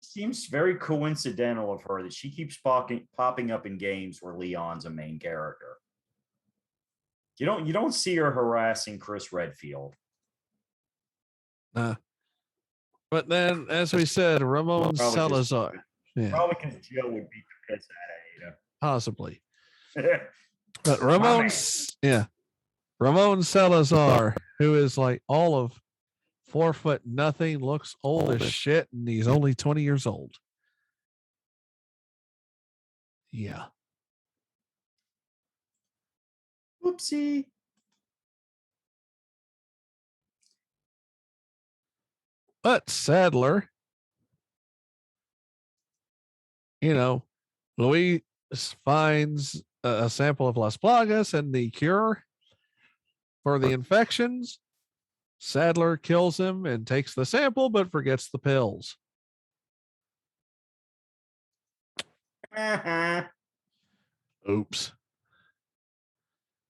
seems very coincidental of her that she keeps popping up in games where Leon's a main character. You don't see her harassing Chris Redfield. But then, as we said, Ramon Salazar. Probably because Joe would beat the piss out of Ada. Possibly. But Ramon Salazar, who is like all of 4'0", looks old as shit, and he's only 20 years old. Yeah. Whoopsie. But Sadler, Luis finds a sample of Las Plagas and the cure for the infections. Sadler kills him and takes the sample, but forgets the pills. Oops.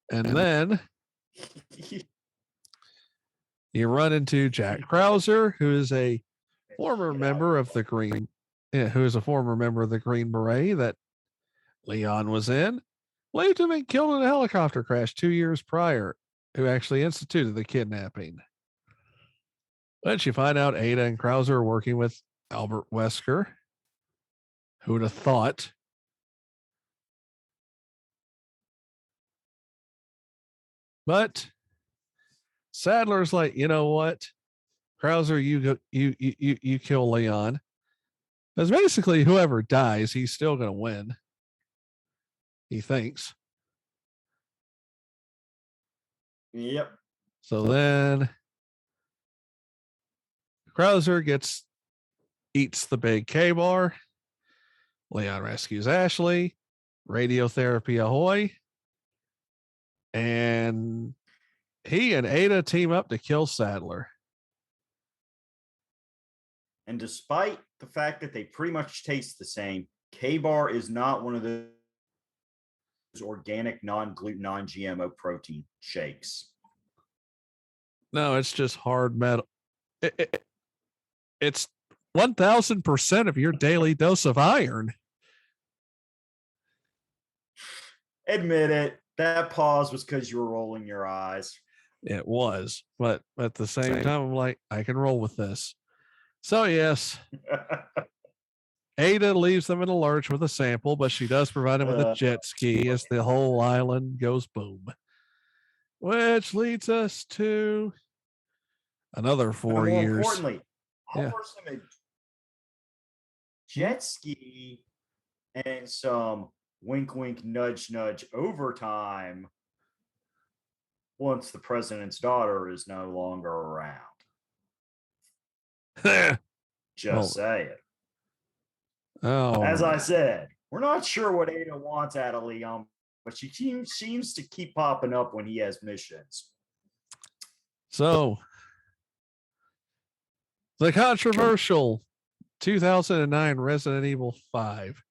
And then you run into Jack Krauser, who is a former member of the Green Beret that Leon was in, believed to have been killed in a helicopter crash 2 years prior, who actually instituted the kidnapping. But you find out Ada and Krauser are working with Albert Wesker. Who would have thought? But Sadler's like, you know what, Krauser, you kill Leon, because basically whoever dies, he's still going to win. He thinks. Yep. So then Krauser eats the big K-bar. Leon rescues Ashley. Radiotherapy ahoy. And he and Ada team up to kill Sadler. And despite the fact that they pretty much taste the same, K-bar is not one of those organic, non-gluten, non-GMO protein shakes. No, it's just hard metal. It's 1,000% of your daily dose of iron. Admit it. That pause was because you were rolling your eyes. It was, but at the same time, I'm like, I can roll with this. So yes, Ada leaves them in a lurch with a sample, but she does provide him with a jet ski as the whole island goes boom. Which leads us to another 4 years. More importantly, offers him a jet ski and some wink, wink, nudge, nudge overtime once the president's daughter is no longer around. Just say it. As I right. said, we're not sure what Ada wants out of Leon, but she seems to keep popping up when he has missions. So, the controversial 2009 Resident Evil 5,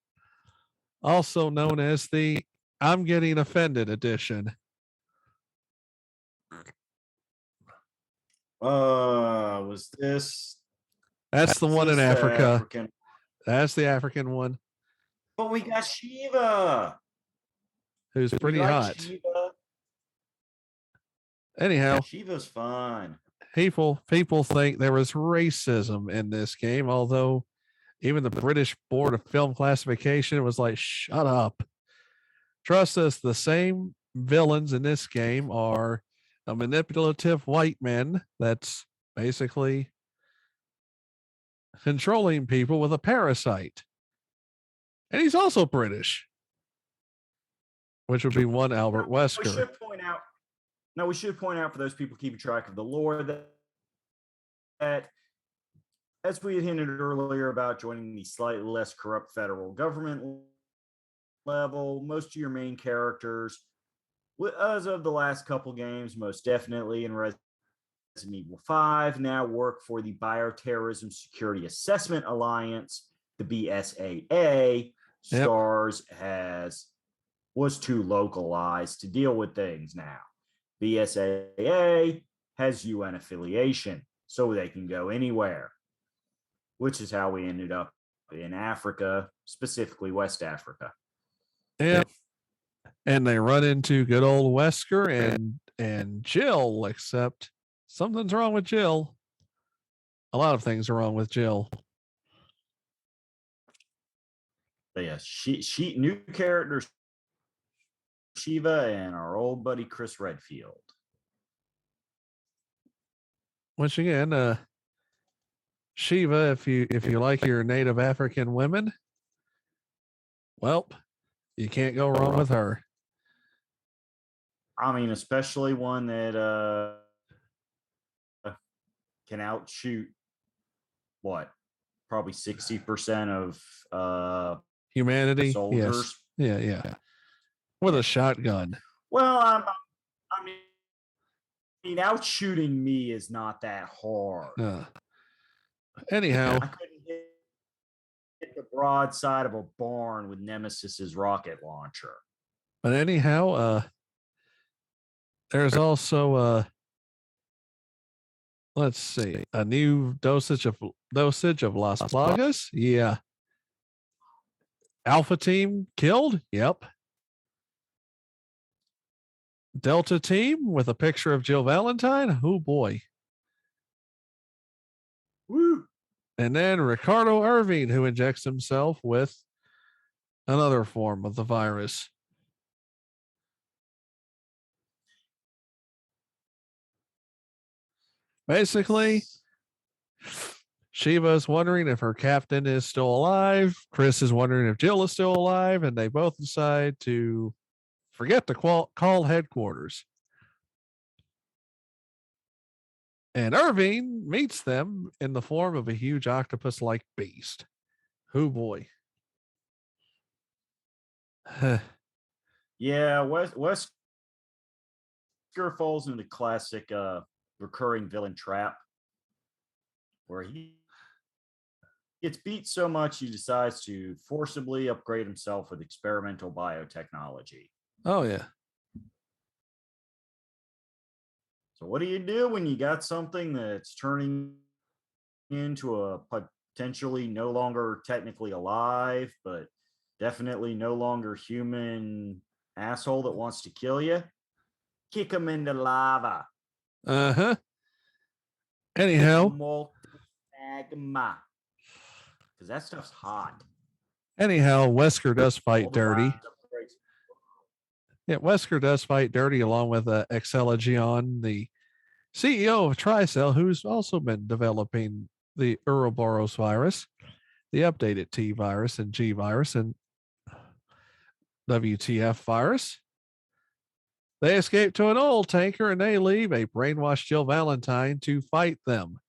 also known as the I'm Getting Offended edition. Was this? That's the one in Africa. African? That's the African one. But we got Shiva, who's pretty hot. Shiva. Anyhow, Shiva's fun. People think there was racism in this game, although even the British Board of Film Classification was like, shut up. Trust us, the same villains in this game are a manipulative white man that's basically controlling people with a parasite. And he's also British, which would be one Albert Wesker. We should point out for those people keeping track of the lore that as we had hinted earlier about joining the slightly less corrupt federal government level, most of your main characters, as of the last couple games, most definitely in Resident Evil 5, now work for the Bioterrorism Security Assessment Alliance, the BSAA. Yep. STARS was too localized to deal with things now. BSAA has UN affiliation, so they can go anywhere, which is how we ended up in Africa, specifically West Africa. Yeah. And they run into good old Wesker and Jill, except something's wrong with Jill. A lot of things are wrong with Jill. But yeah, she new characters, Shiva and our old buddy Chris Redfield. Once again, Shiva, if you like your native African women, well, you can't go wrong with her. I mean, especially one that can outshoot what? Probably 60% of humanity. Soldiers. Yes. Yeah. With a shotgun. Well, I mean, outshooting me is not that hard. Anyhow, I couldn't hit the broadside of a barn with Nemesis's rocket launcher. But anyhow, there's also let's see, a new dosage of Las Plagas. Yeah. Alpha team killed. Yep. Delta team with a picture of Jill Valentine. Oh boy. Woo. And then Ricardo Irving, who injects himself with another form of the virus. Basically, Shiva is wondering if her captain is still alive. Chris is wondering if Jill is still alive, and they both decide to forget to call headquarters. And Irving meets them in the form of a huge octopus-like beast. Oh boy. Yeah, Wesker falls into the classic recurring villain trap where he gets beat so much he decides to forcibly upgrade himself with experimental biotechnology. Oh, yeah. So what do you do when you got something that's turning into a potentially no longer technically alive, but definitely no longer human asshole that wants to kill you? Kick him into lava. Uh-huh. Anyhow. Magma. Because that stuff's hot. Anyhow, Wesker does fight dirty. Yeah, Wesker does fight dirty along with Exeligion, the CEO of Tricell, who's also been developing the Ouroboros virus, the updated T virus and G virus and WTF virus. They escape to an oil tanker and they leave a brainwashed Jill Valentine to fight them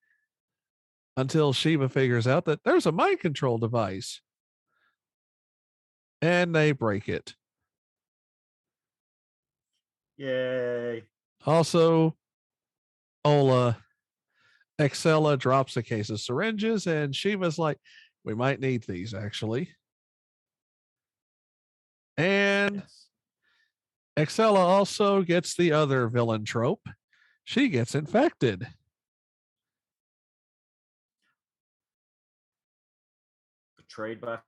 until Shiva figures out that there's a mind control device. and they break it. Yay. Also, Ola Excella drops a case of syringes, and Shiva's like, we might need these actually. And Yes. Excella also gets the other villain trope. She gets infected. Betrayed by a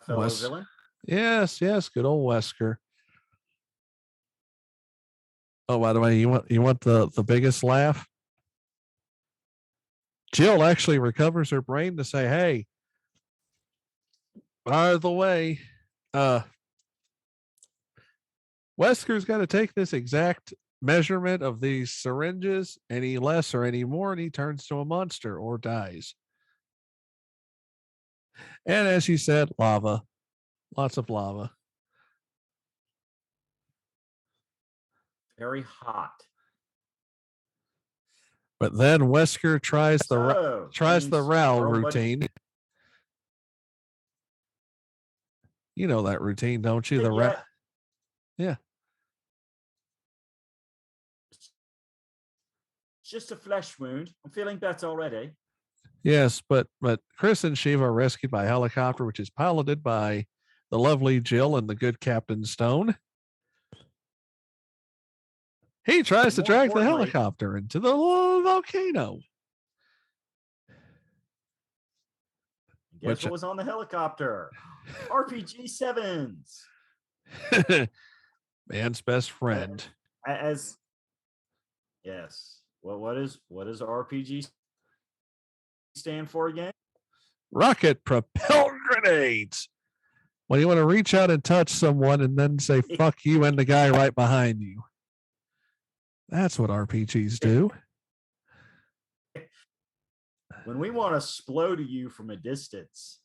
fellow villain. Yes, good old Wesker. Oh, by the way, you want the biggest laugh? Jill actually recovers her brain to say, hey, by the way, Wesker's got to take this exact measurement of these syringes, any less or any more, and he turns to a monster or dies. And as you said, lava. Lots of lava. Very hot. But then Wesker tries the Rao routine. You know that routine, don't you? Yeah. It's just a flesh wound. I'm feeling better already. Yes, but Chris and Shiva are rescued by a helicopter, which is piloted by the lovely Jill and the good Captain Stone. He tries to drag the helicopter into the volcano. Guess what was on the helicopter? RPG 7s. Man's best friend. Yes. What does RPG stand for again? Rocket propelled grenades. When you want to reach out and touch someone and then say fuck you and the guy right behind you. That's what RPGs do. When we want to explode you from a distance.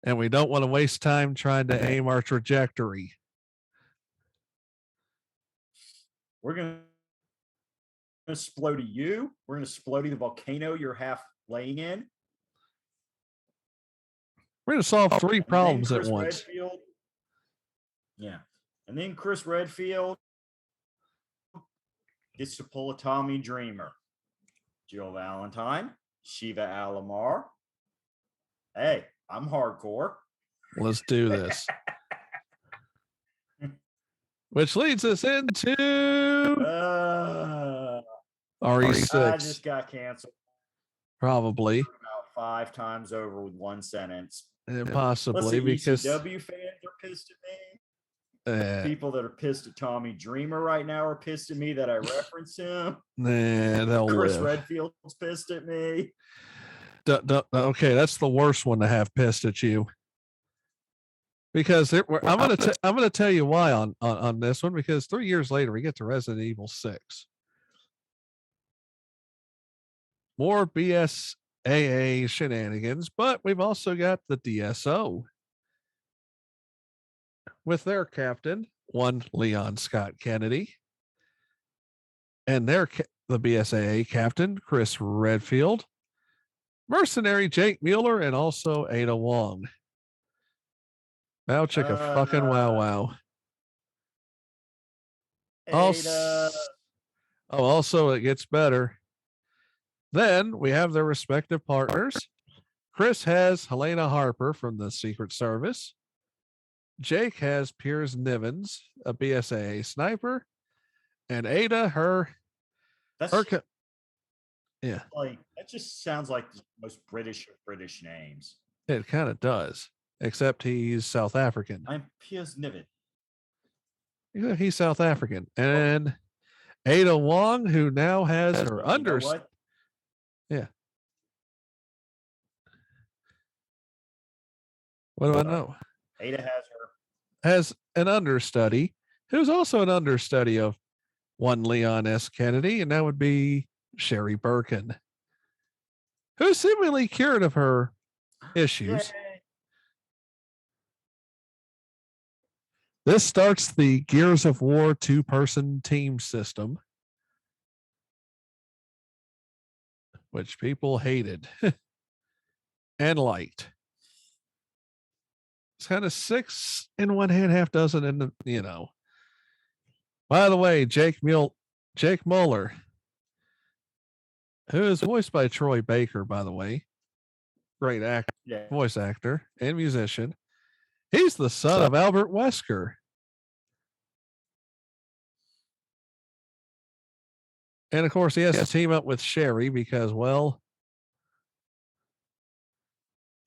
And we don't want to waste time trying to aim our trajectory. We're going to explode you. We're going to explode the volcano you're half laying in. We're going to solve 3 problems at once. Redfield, yeah. And then Chris Redfield gets to pull a Tommy Dreamer. Jill Valentine, Shiva Alamar. Hey, I'm hardcore. Let's do this. Which leads us into RE6. I just got canceled. Probably. About 5 times over with one sentence. Possibly because ECW fans are pissed at me. People that are pissed at Tommy Dreamer right now are pissed at me that I reference him. They'll Chris live. Redfield's pissed at me. Okay, that's the worst one to have pissed at you. Because I'm gonna tell you why on this one, because 3 years later we get to Resident Evil 6. More BSAA shenanigans, but we've also got the DSO with their captain, one Leon Scott Kennedy, and the BSAA captain, Chris Redfield, mercenary Jake Mueller, and also Ada Wong. Wow, chicka fucking wow. Also, it gets better. Then we have their respective partners. Chris has Helena Harper from the Secret Service. Jake has Piers Nivens, a BSAA sniper. And Ada, yeah. Like, that just sounds like the most British names. It kind of does, except he's South African. I'm Piers Niven. Yeah, he's South African. And Ada Wong, who now has her Yeah. What do I know? Ada has an understudy who's also an understudy of one Leon S. Kennedy, and that would be Sherry Birkin, who's seemingly cured of her issues. Yay. This starts the Gears of War 2-person team system, which people hated and liked. It's kind of six in one hand, half dozen in the. By the way, Jake Muller, who is voiced by Troy Baker, by the way, great voice actor and musician. He's the son of Albert Wesker. And of course, he has to team up with Sherry because, well,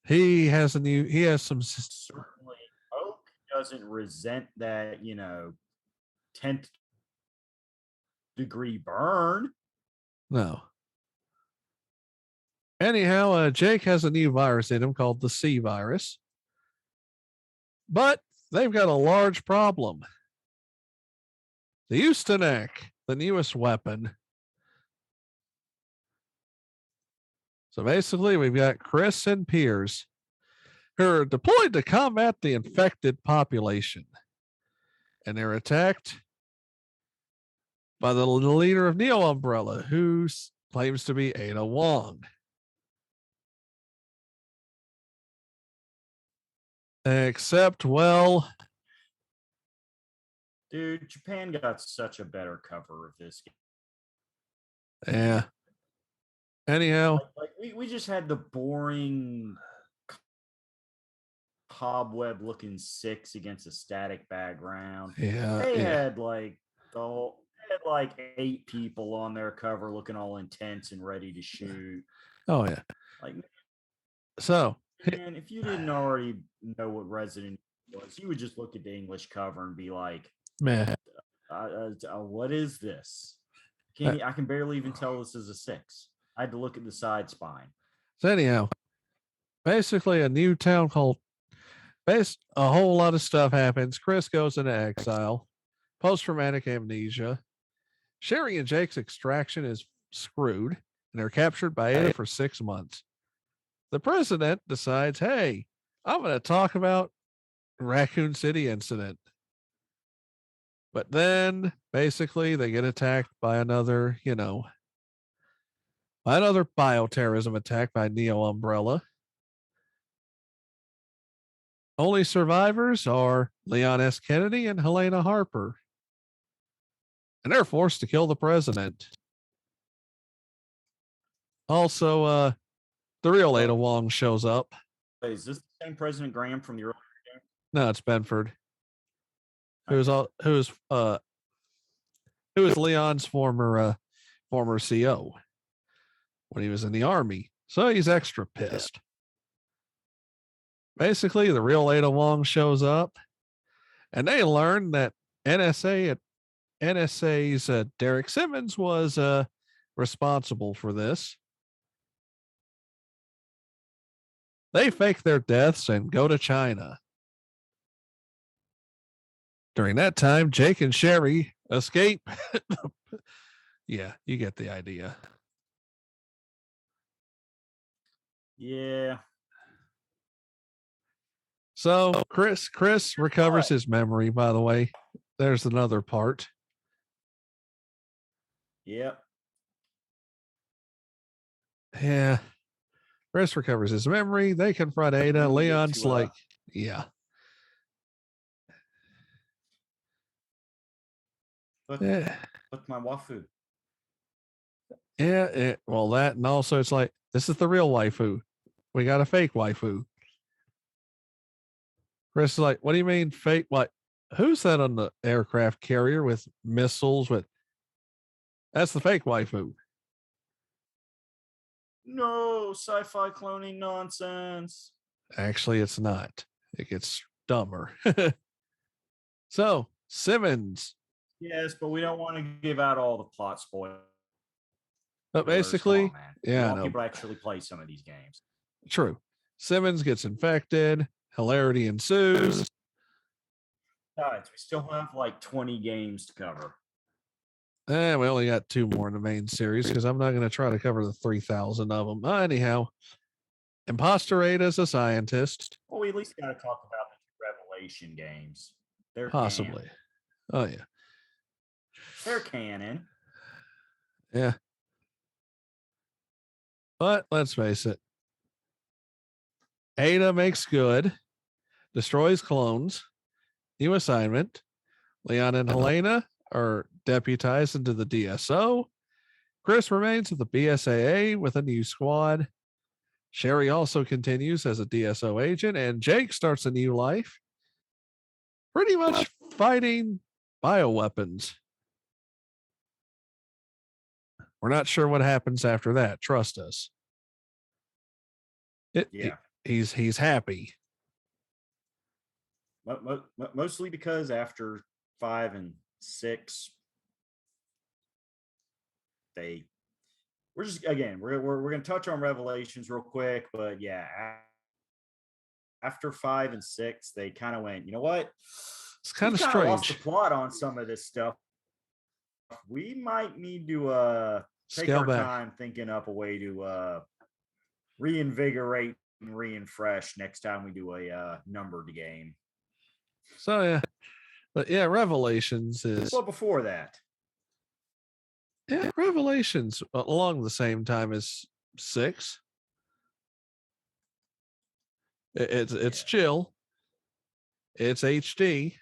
he has some. Certainly, Oak doesn't resent that, 10th degree burn. No. Anyhow, Jake has a new virus in him called the C virus. But they've got a large problem. The Ustinek, the newest weapon. So basically, we've got Chris and Piers who are deployed to combat the infected population. And they're attacked by the leader of Neo Umbrella, who claims to be Ada Wong. Except, well, dude, Japan got such a better cover of this game. Yeah. Anyhow, we just had the boring cobweb looking 6 against a static background. Yeah. They had like 8 people on their cover looking all intense and ready to shoot. Oh yeah. Man, if you didn't already know what Resident Evil was, you would just look at the English cover and be like, man, what is this? I can barely even tell this is a 6. I had to look at the side spine. So anyhow, basically a new town called a whole lot of stuff happens. Chris goes into exile, post-traumatic amnesia. Sherry and Jake's extraction is screwed, and they're captured by Ada for 6 months. The president decides, hey, I'm going to talk about Raccoon City incident. But then basically they get attacked by another bioterrorism attack by Neo Umbrella. Only survivors are Leon S. Kennedy and Helena Harper. And they're forced to kill the president. Also, the real Ada Wong shows up. Wait, is this the same President Graham from the earlier game? No, it's Benford. Who was Leon's former CO when he was in the army. So he's extra pissed. Basically, the real Ada Wong shows up, and they learn that NSA's Derek Simmons was responsible for this. They fake their deaths and go to China. During that time, Jake and Sherry escape. Yeah, you get the idea. Yeah. So Chris recovers his memory, by the way. There's another part. Yep. Yeah. Chris recovers his memory. They confront Ada. Leon's like, yeah. Look my waifu. Yeah, well, that, and also it's like, this is the real waifu. We got a fake waifu. Chris is like, what do you mean fake? What? Who's that on the aircraft carrier with missiles? That's the fake waifu. No, sci-fi cloning nonsense. Actually, it's not. It gets dumber. So, Simmons. Yes, but we don't want to give out all the plot spoilers. But basically, yeah, people actually play some of these games. True. Simmons gets infected. Hilarity ensues. Besides, we still have like 20 games to cover. We only got 2 more in the main series because I'm not going to try to cover the 3,000 of them. Anyhow, Imposter Ada is a scientist. Well, we at least got to talk about the Revelation games. They're possibly. Canon. Oh yeah, they're canon. Yeah, but let's face it. Ada makes good. destroys clones. New assignment. Leon and Helena are deputized into the DSO. Chris remains with the BSAA with a new squad. Sherry also continues as a DSO agent, and Jake starts a new life, pretty much fighting bioweapons. We're not sure what happens after that. Trust us. He's happy. Mostly because after 5 and 6, we're going to touch on Revelations real quick, but yeah, after 5 and 6, they kind of went, you know what? It's kind of strange. Lost the plot on some of this stuff. We might need to take our time thinking up a way to reinvigorate and refresh next time we do a numbered game. So yeah, but yeah, Revelations is. Well, before that. Yeah, Revelations along the same time as 6. It's chill. It's HD.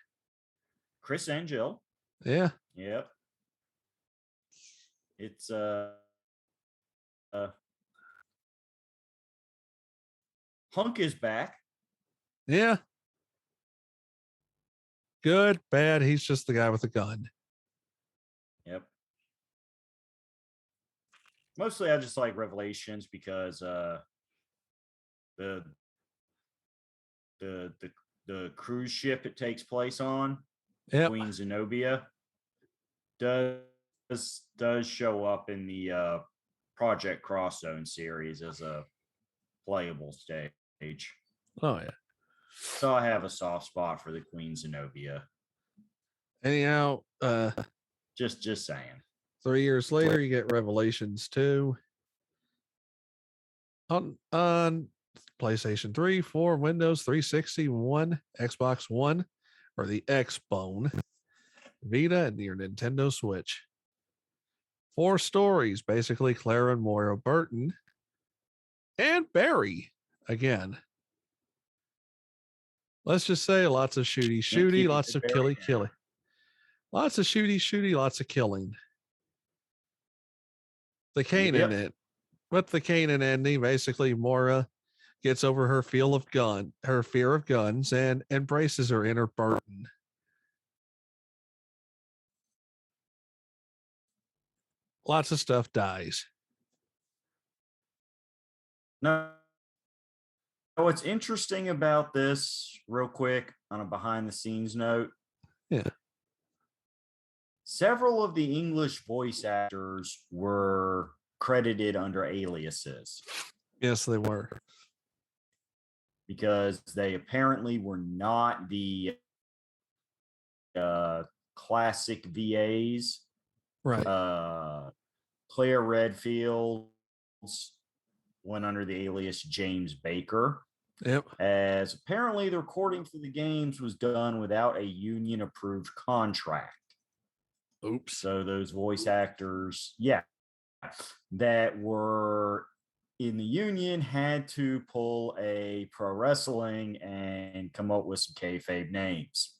Chris and Jill. Yeah. Yep. It's Hunk is back. Yeah. Good, bad. He's just the guy with the gun. Yep. Mostly I just like Revelations because the cruise ship it takes place on, Queen Zenobia, does show up in the Project Cross Zone series as a playable stage. Oh yeah. So I have a soft spot for the Queen Zenobia. Anyhow, just saying. 3 years later, you get Revelations 2 on PlayStation 3, 4, Windows 360, 1, Xbox One, or the Xbone, Vita, and your Nintendo Switch. 4 stories, basically Clara and Moira Burton, and Barry again. Let's just say lots of shooty, lots of killy. Lots of shooty, lots of killing. The cain in it. With the cain and ending, basically Moira gets over her fear of guns, and embraces her inner Burton. Lots of stuff dies. Now, what's interesting about this, real quick, on a behind the scenes note. Yeah. Several of the English voice actors were credited under aliases. Yes, they were. Because they apparently were not the classic VAs. Right. Claire Redfield went under the alias James Baker. Yep. As apparently the recording for the games was done without a union approved contract. Oops. So those voice actors, that were in the union had to pull a pro wrestling and come up with some kayfabe names.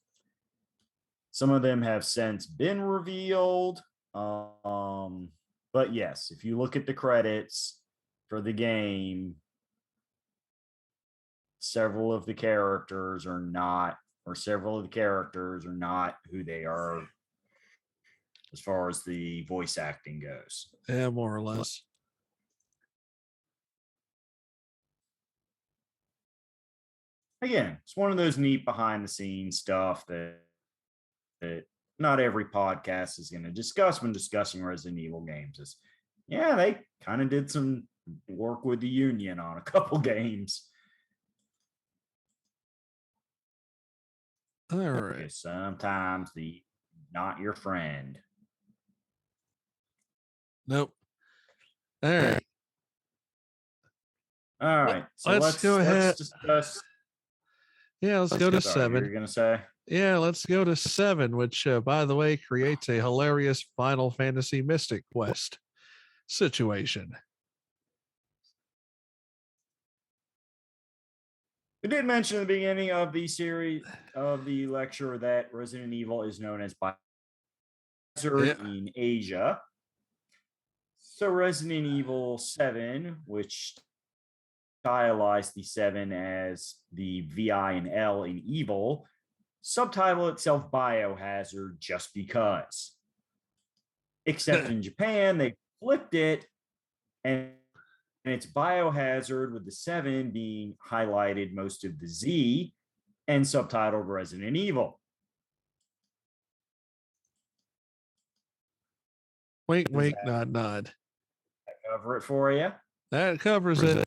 Some of them have since been revealed. But yes, if you look at the credits for the game, several of the characters are not who they are as far as the voice acting goes. Yeah, more or less. Again, it's one of those neat behind the scenes stuff that not every podcast is going to discuss when discussing Resident Evil games. They kind of did some work with the union on a couple games. All right. Because sometimes not your friend. Nope. All right. All right. So let's go ahead. Let's discuss. Yeah, let's go to 7. You're going to say? Yeah, let's go to 7, which, by the way, creates a hilarious Final Fantasy Mystic Quest situation. I did mention at the beginning of the series of the lecture that Resident Evil is known as Biohazard in Asia. So Resident Evil 7, which stylized the 7 as the VI and L in evil, subtitle itself Biohazard just because. Except in Japan, they flipped it, and it's Biohazard with the 7 being highlighted most of the Z and subtitled Resident Evil. Wink, wink, nod, nod. Cover it for you. That covers it.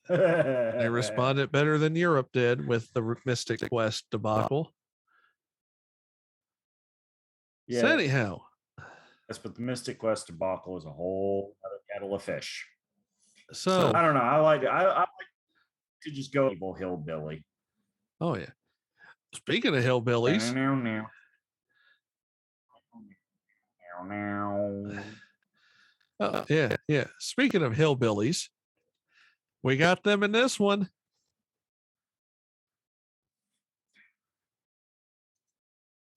They responded better than Europe did with the Mystic Quest debacle. Yeah. So anyhow. Yes, but the Mystic Quest debacle is a whole other kettle of fish. So I don't know. I like to just go evil hillbilly. Oh yeah. Speaking of hillbillies. Yeah. Speaking of hillbillies, we got them in this one.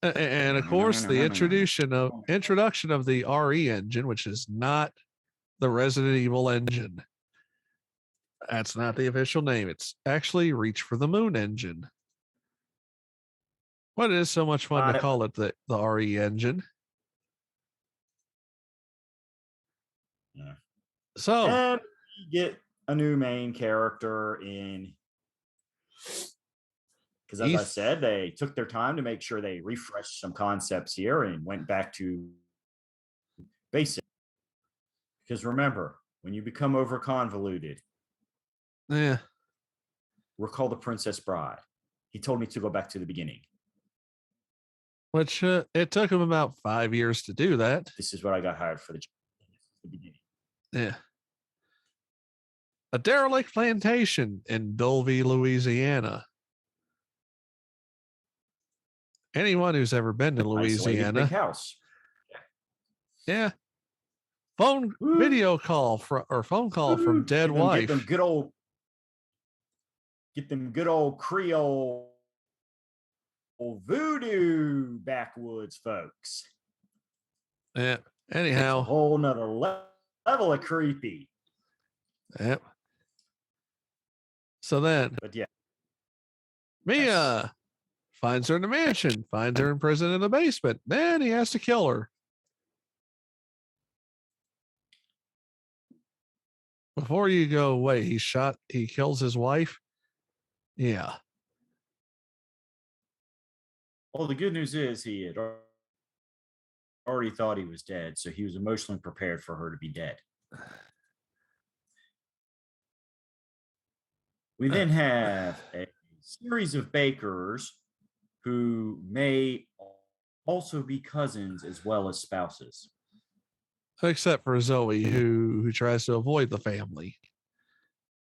And of course, the introduction of the RE engine, which is not the Resident Evil engine. That's not the official name. It's actually Reach for the Moon engine. But it is so much fun to call it the RE engine. Yeah. So and you get a new main character in, because as I said, they took their time to make sure they refreshed some concepts here and went back to basic. Because remember, when you become over convoluted, recall the Princess Bride. He told me to go back to the beginning. Which it took him about 5 years to do that. This is what I got hired for the beginning. Yeah. A derelict plantation in Dulvey, Louisiana. Anyone who's ever been to Louisiana. Big house. Yeah. Video call phone call from dead wife. Get them good old Creole voodoo backwoods folks. Yeah. Anyhow, it's a whole nother level of creepy. Yep. So then, but yeah, Mia finds her in the mansion, finds her in prison in the basement. Then he has to kill her. Before you go, wait, he kills his wife? Yeah. Well, the good news is he had already thought he was dead, so he was emotionally prepared for her to be dead. We then have a series of bakers who may also be cousins as well as spouses. Except for Zoe, who tries to avoid the family,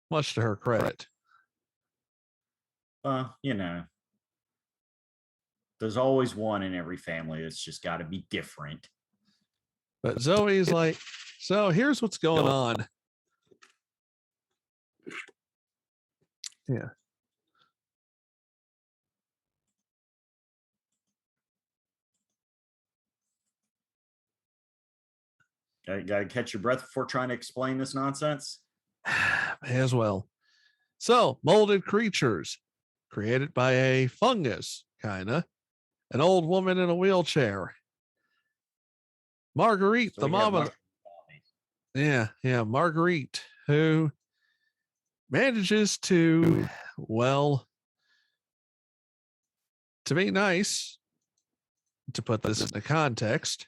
much to her credit. There's always one in every family that's just got to be different. But Zoe's like, so here's what's going on. Yeah. Got to catch your breath before trying to explain this nonsense. May as well. So, molded creatures created by a fungus, kind of. An old woman in a wheelchair. Marguerite, the mama. Yeah, Marguerite, who manages to, to be nice, to put this into context.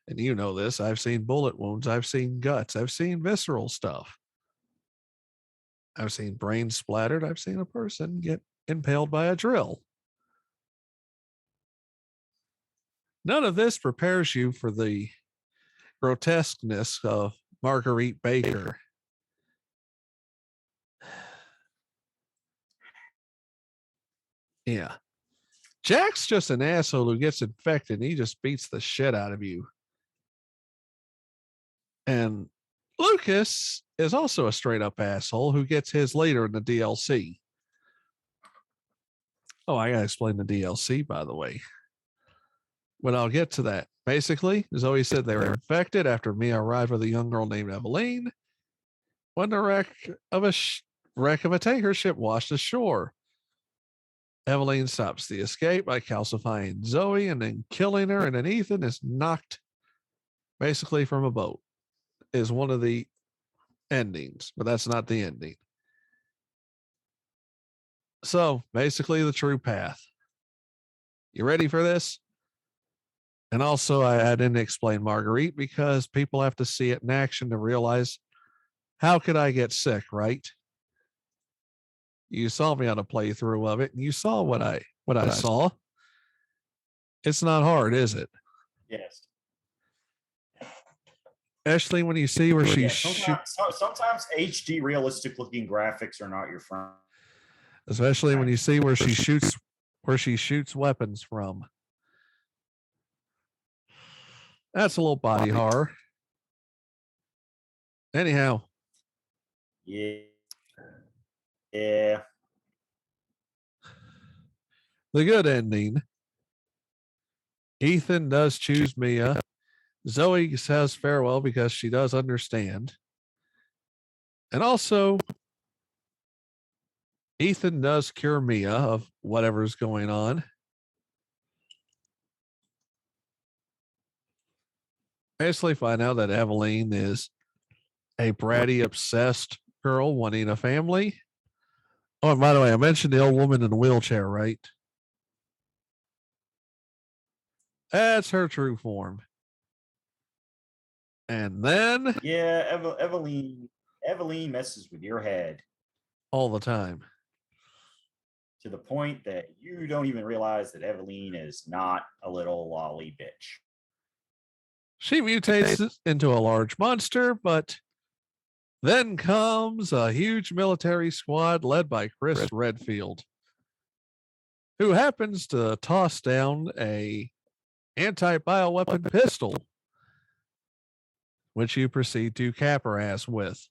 And you know this, I've seen bullet wounds, I've seen guts, I've seen visceral stuff. I've seen brains splattered, I've seen a person get impaled by a drill. None of this prepares you for the grotesqueness of Marguerite Baker. Yeah. Jack's just an asshole who gets infected and he just beats the shit out of you. And Lucas is also a straight up asshole who gets his later in the DLC. Oh, I gotta explain the DLC, by the way. But I'll get to that. Basically, Zoe said they were infected after Mia arrived with a young girl named Eveline when the wreck of a tanker ship washed ashore. Eveline stops the escape by calcifying Zoe and then killing her, and then Ethan is knocked basically from a boat. Is one of the endings, but that's not the ending. So basically, the true path. You ready for this? And also, I didn't explain Marguerite because people have to see it in action to realize how could I get sick, right? You saw me on a playthrough of it, and you saw what I saw. It's not hard, is it? Yes. Especially when you see where she sometimes HD realistic looking graphics are not your friend. Especially when you see where she shoots weapons from. That's a little body horror. Anyhow. Yeah. The good ending. Ethan does choose Mia. Zoe says farewell because she does understand. And also, Ethan does cure Mia of whatever's going on. Basically find out that Eveline is a bratty, obsessed girl wanting a family. Oh, and by the way, I mentioned the old woman in the wheelchair, right? That's her true form. And then... Yeah, Eveline messes with your head. All the time. To the point that you don't even realize that Eveline is not a little lolly bitch. She mutates into a large monster, but then comes a huge military squad led by Chris Redfield, who happens to toss down a anti-bioweapon pistol, which you proceed to cap her ass with.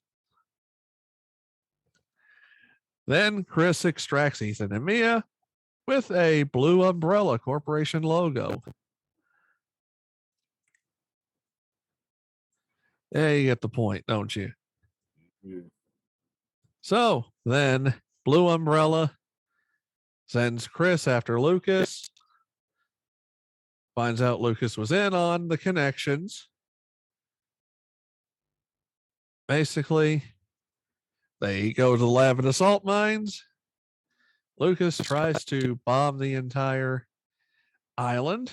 Then Chris extracts Ethan and Mia with a Blue Umbrella Corporation logo. Yeah, you get the point, don't you? Mm-hmm. So then Blue Umbrella sends Chris after Lucas, finds out Lucas was in on the connections. Basically, they go to the lab and assault mines. Lucas tries to bomb the entire island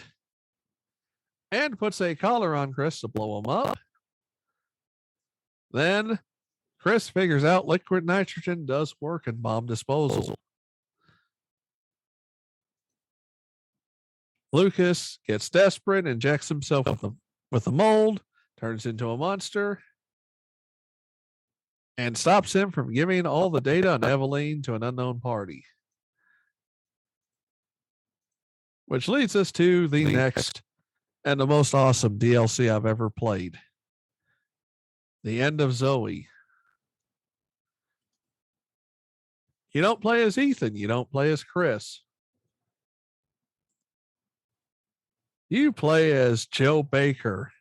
and puts a collar on Chris to blow him up. Then Chris figures out liquid nitrogen does work in bomb disposal. Lucas gets desperate, injects himself with a mold, turns into a monster, and stops him from giving all the data on Eveline to an unknown party. Which leads us to the next and the most awesome DLC I've ever played. The End of Zoe. You don't play as Ethan. You don't play as Chris. You play as Joe Baker,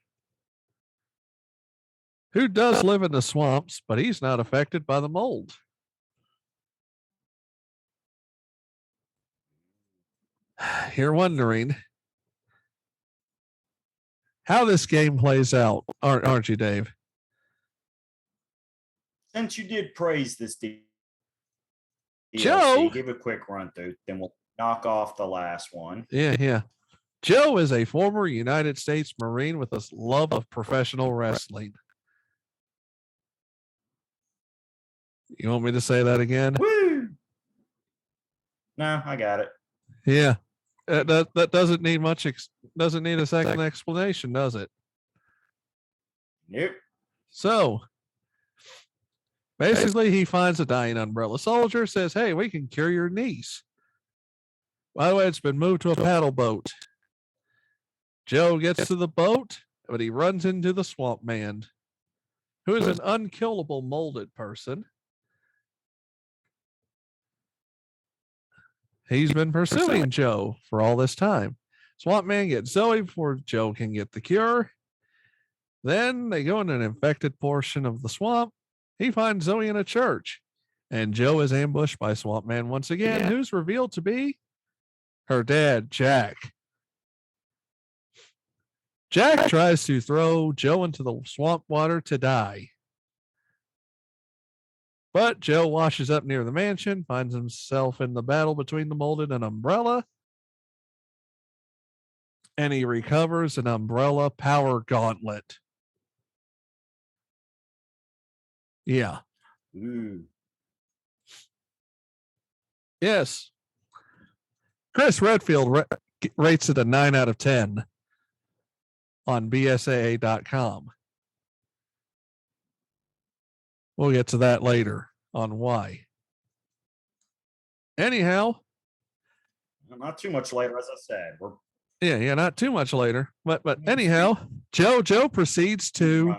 who does live in the swamps, but he's not affected by the mold. You're wondering how this game plays out, aren't you, Dave? Since you did praise this DLC, Joe, give a quick run through, then we'll knock off the last one. Yeah. Joe is a former United States Marine with a love of professional wrestling. You want me to say that again? Woo! No, I got it. Yeah. That doesn't need much. Doesn't need a second explanation, does it? Nope. So, basically, he finds a dying Umbrella soldier, says, "Hey, we can cure your niece." By the way, it's been moved to a paddle boat. Joe gets to the boat, but he runs into the swamp man. who is an unkillable molded person. He's been pursuing Joe for all this time. Swamp Man gets Zoe before Joe can get the cure. Then they go in an infected portion of the swamp. He finds Zoe in a church, and Joe is ambushed by Swamp Man once again, who's revealed to be her dad, Jack. Jack tries to throw Joe into the swamp water to die. But Joe washes up near the mansion, finds himself in the battle between the molded and Umbrella, and he recovers an Umbrella power gauntlet. Yeah. Yes. Chris Redfield rates it a 9 out of 10 on BSAA.com. We'll get to that later on why. Anyhow. Not too much later, as I said. Not too much later. But anyhow, Joe proceeds to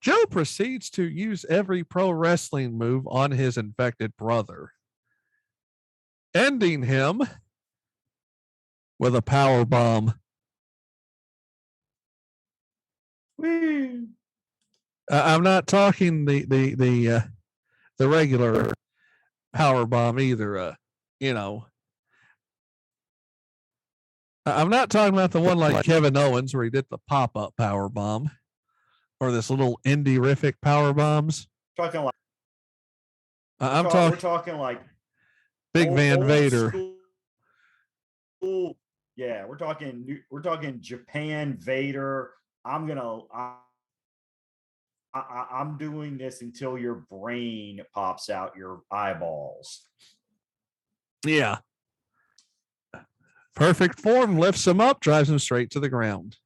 Joe proceeds to use every pro wrestling move on his infected brother, ending him with a power bomb. I'm not talking the regular power bomb either. I'm not talking about the one like Kevin Owens where he did the pop-up power bomb, or this little indie-rific power bombs. We're talking like Big Van Vader. School. Yeah, we're talking Japan Vader. I'm doing this until your brain pops out your eyeballs. Yeah. Perfect form, lifts him up, drives him straight to the ground.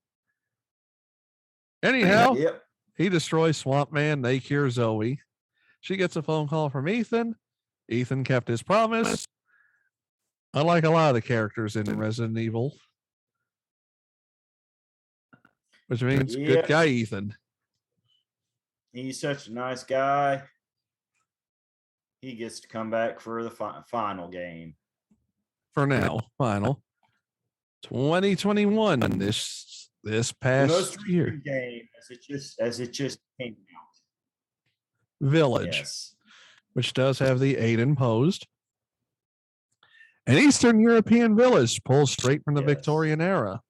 Anyhow, he destroys Swamp Man. They cure Zoe. She gets a phone call from Ethan. Ethan kept his promise. Unlike a lot of the characters in Resident Evil. Which means good guy Ethan. He's such a nice guy. He gets to come back for the final game. For now, final. 2021. This past year. Game as it just came out. Village. Yes. Which does have the 8 imposed. An Eastern European village pulls straight from the Victorian era.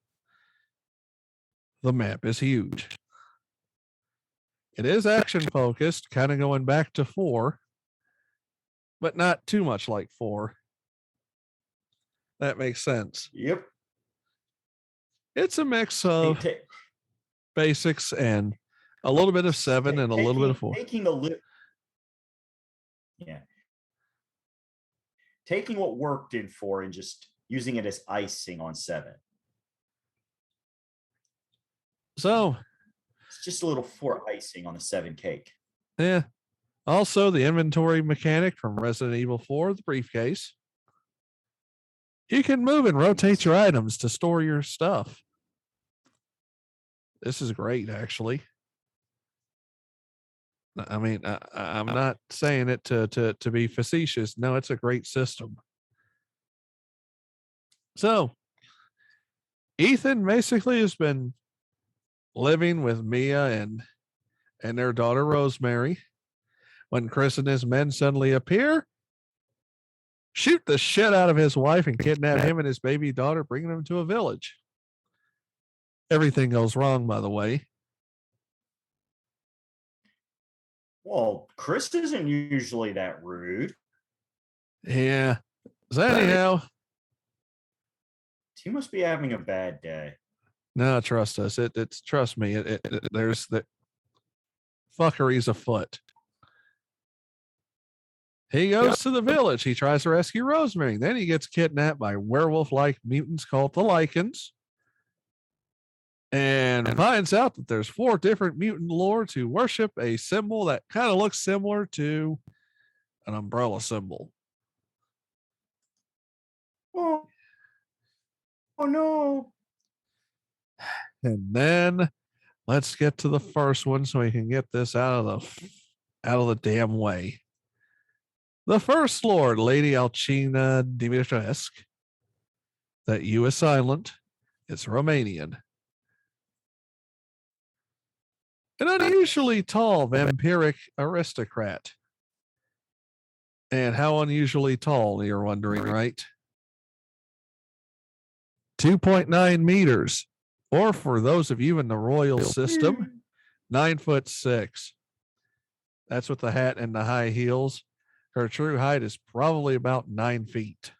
The map is huge. It is action focused, kind of going back to 4, but not too much like 4. That makes sense. Yep. It's a mix of basics and a little bit of 7 and a little bit of 4. Taking what worked in 4 and just using it as icing on 7. So it's just a little 4 icing on a 7 cake. Yeah. Also, the inventory mechanic from Resident Evil 4, the briefcase. You can move and rotate your items to store your stuff. This is great, actually. I mean, I'm not saying it to be facetious. No, it's a great system. So, Ethan basically has been living with Mia and their daughter Rosemary. When Chris and his men suddenly appear, shoot the shit out of his wife and kidnap him and his baby daughter, bringing them to a village. Everything goes wrong, by the way. Well, Chris isn't usually that rude. Yeah. So anyhow, he must be having a bad day. No, trust us. It's trust me. There's the fuckeries afoot. He goes to the village. He tries to rescue Rosemary. Then he gets kidnapped by werewolf-like mutants called the Lycans. And finds out that there's 4 different mutant lords who worship a symbol that kind of looks similar to an umbrella symbol. Oh no. And then let's get to the first one so we can get this out of the damn way. The First Lord, Lady Alcina Dimitrescu. That U is silent. It's Romanian. An unusually tall vampiric aristocrat. And how unusually tall, you're wondering, right? 2.9 meters. Or for those of you in the royal system, 9'6". That's with the hat and the high heels. Her true height is probably about 9 feet.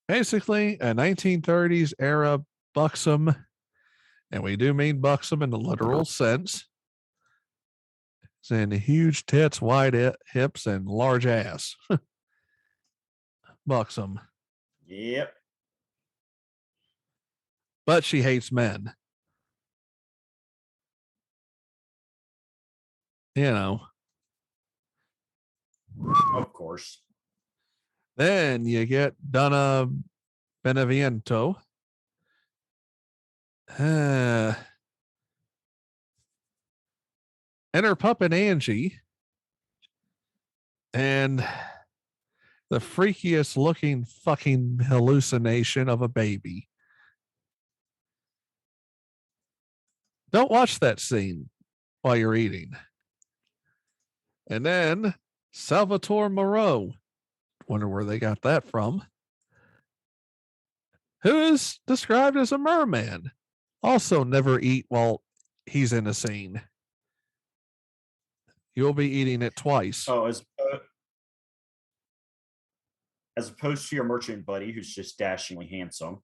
Basically, a 1930s era buxom, and we do mean buxom in the literal sense. It's in huge tits, wide hips, and large ass. Buxom. Yep. But she hates men. You know. Of course. Then you get Donna Beneviento. And her puppet Angie. And the freakiest looking fucking hallucination of a baby. Don't watch that scene while you're eating. And then Salvatore Moreau. Wonder where they got that from. Who is described as a merman. Also never eat while he's in a scene. You'll be eating it twice. Oh, as opposed to your merchant buddy who's just dashingly handsome.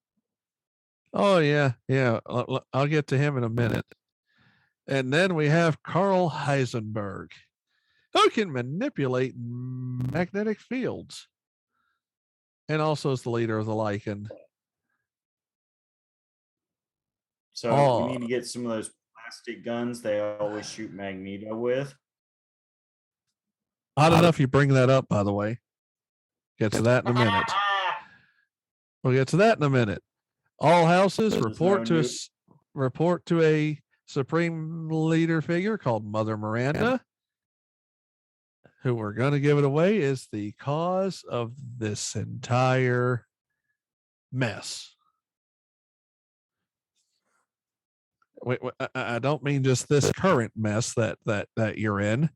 Oh, yeah. I'll get to him in a minute. And then we have Carl Heisenberg, who can manipulate magnetic fields. And is the leader of the Lycan. So we need to get some of those plastic guns they always shoot Magneto with. I don't know if you bring that up, by the way. Get to that in a minute. We'll get to that in a minute. All houses report to a supreme leader figure called Mother Miranda, who we're going to give it away is the cause of this entire mess. Wait, I don't mean just this current mess that you're in.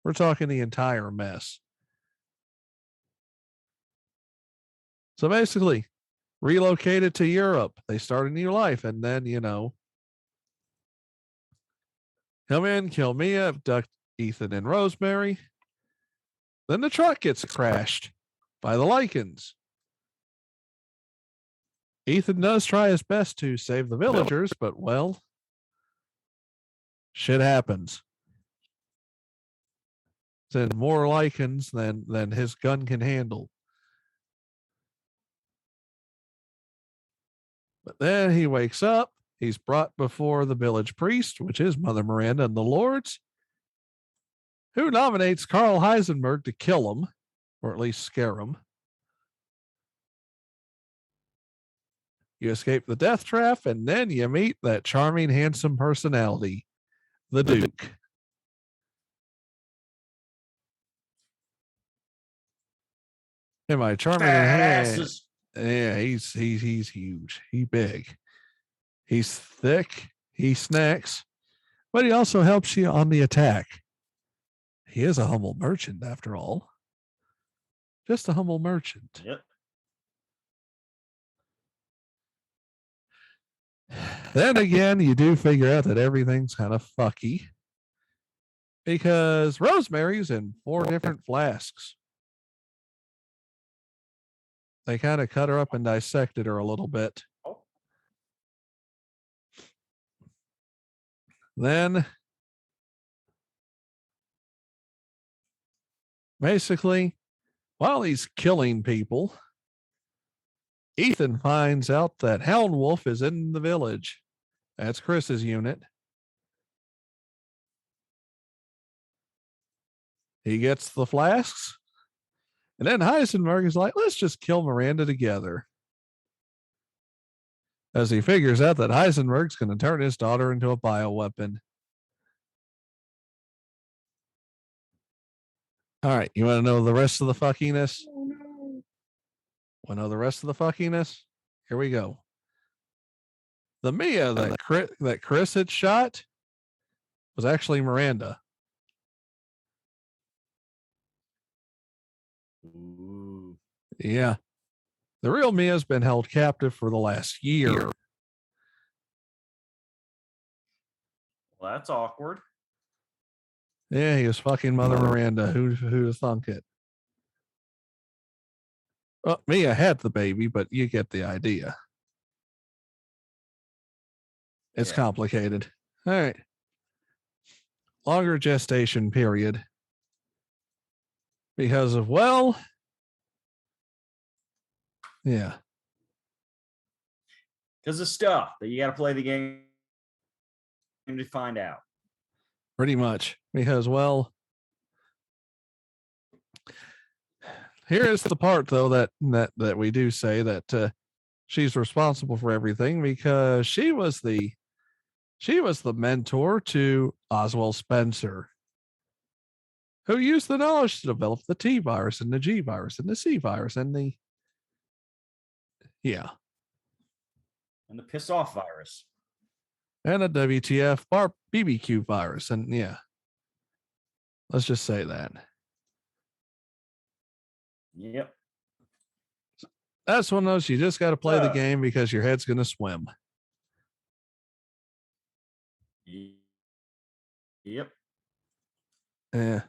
We're talking the entire mess. So basically, relocated to Europe. They start a new life, and then, come in, kill Mia, abduct Ethan and Rosemary. Then the truck gets crashed by the Lycans. Ethan does try his best to save the villagers, but, well, shit happens. Then more Lycans than his gun can handle. But then he wakes up. He's brought before the village priest, which is Mother Miranda and the lords, who nominates Carl Heisenberg to kill him, or at least scare him. You escape the death trap, and then you meet that charming, handsome personality, the Duke. Am I charming? Yeah, he's huge. He's big. He's thick. He snacks, but he also helps you on the attack. He is a humble merchant, after all. Just a humble merchant. Yep. Then again, you do figure out that everything's kind of fucky because Rosemary's in 4 different flasks. They kind of cut her up and dissected her a little bit. Then, basically, while he's killing people, Ethan finds out that Hound Wolf is in the village. That's Chris's unit. He gets the flasks. And then Heisenberg is like, let's just kill Miranda together. as he figures out that Heisenberg's going to turn his daughter into a bioweapon. All right, you want to know the rest of the fuckiness? Oh, no. Want to know the rest of the fuckiness? Here we go. The Mia that Chris had shot was actually Miranda. Ooh. Yeah. The real Mia's been held captive for the last year. Well, that's awkward. Yeah, he was fucking Mother Miranda. Who'd have thunk it? Well, Mia had the baby, but you get the idea. It's complicated. All right. Longer gestation period. Because of, well, yeah. Because of stuff that you got to play the game to find out. Pretty much. Because, well, here is the part though that we do say that she's responsible for everything, because she was the mentor to Oswald Spencer, who used the knowledge to develop the T virus and the G virus and the C virus and the And the piss off virus. And a WTF BBQ virus. And yeah, let's just say that. Yep. That's one of those, you just got to play the game because your head's going to swim. Yep. Yeah.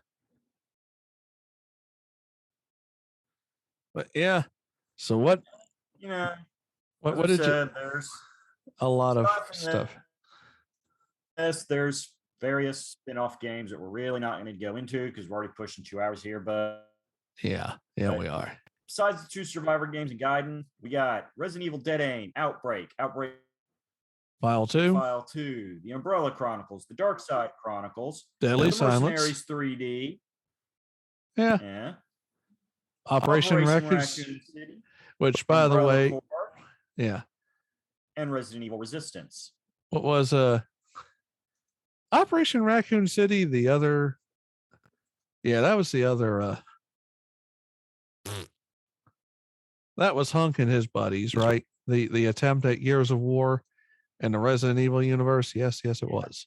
But yeah. So what? You know, what did you? There's a lot of stuff. Yes, there's various spin-off games that we're really not going to go into because we're already pushing 2 hours here. But yeah, we are. Besides the 2 Survivor games and Gaiden, we got Resident Evil Dead Aim, Outbreak File 2, The Umbrella Chronicles, The Dark Side Chronicles, Deadly The Silence, Mercenaries 3D. Yeah. Operation Raccoon City, which, by Umbrella the way, Corps, yeah, and Resident Evil Resistance. What was Operation Raccoon City? The other, that was the other. That was Hunk and his buddies, right? The attempt at Gears of War and the Resident Evil universe. Yes, it was.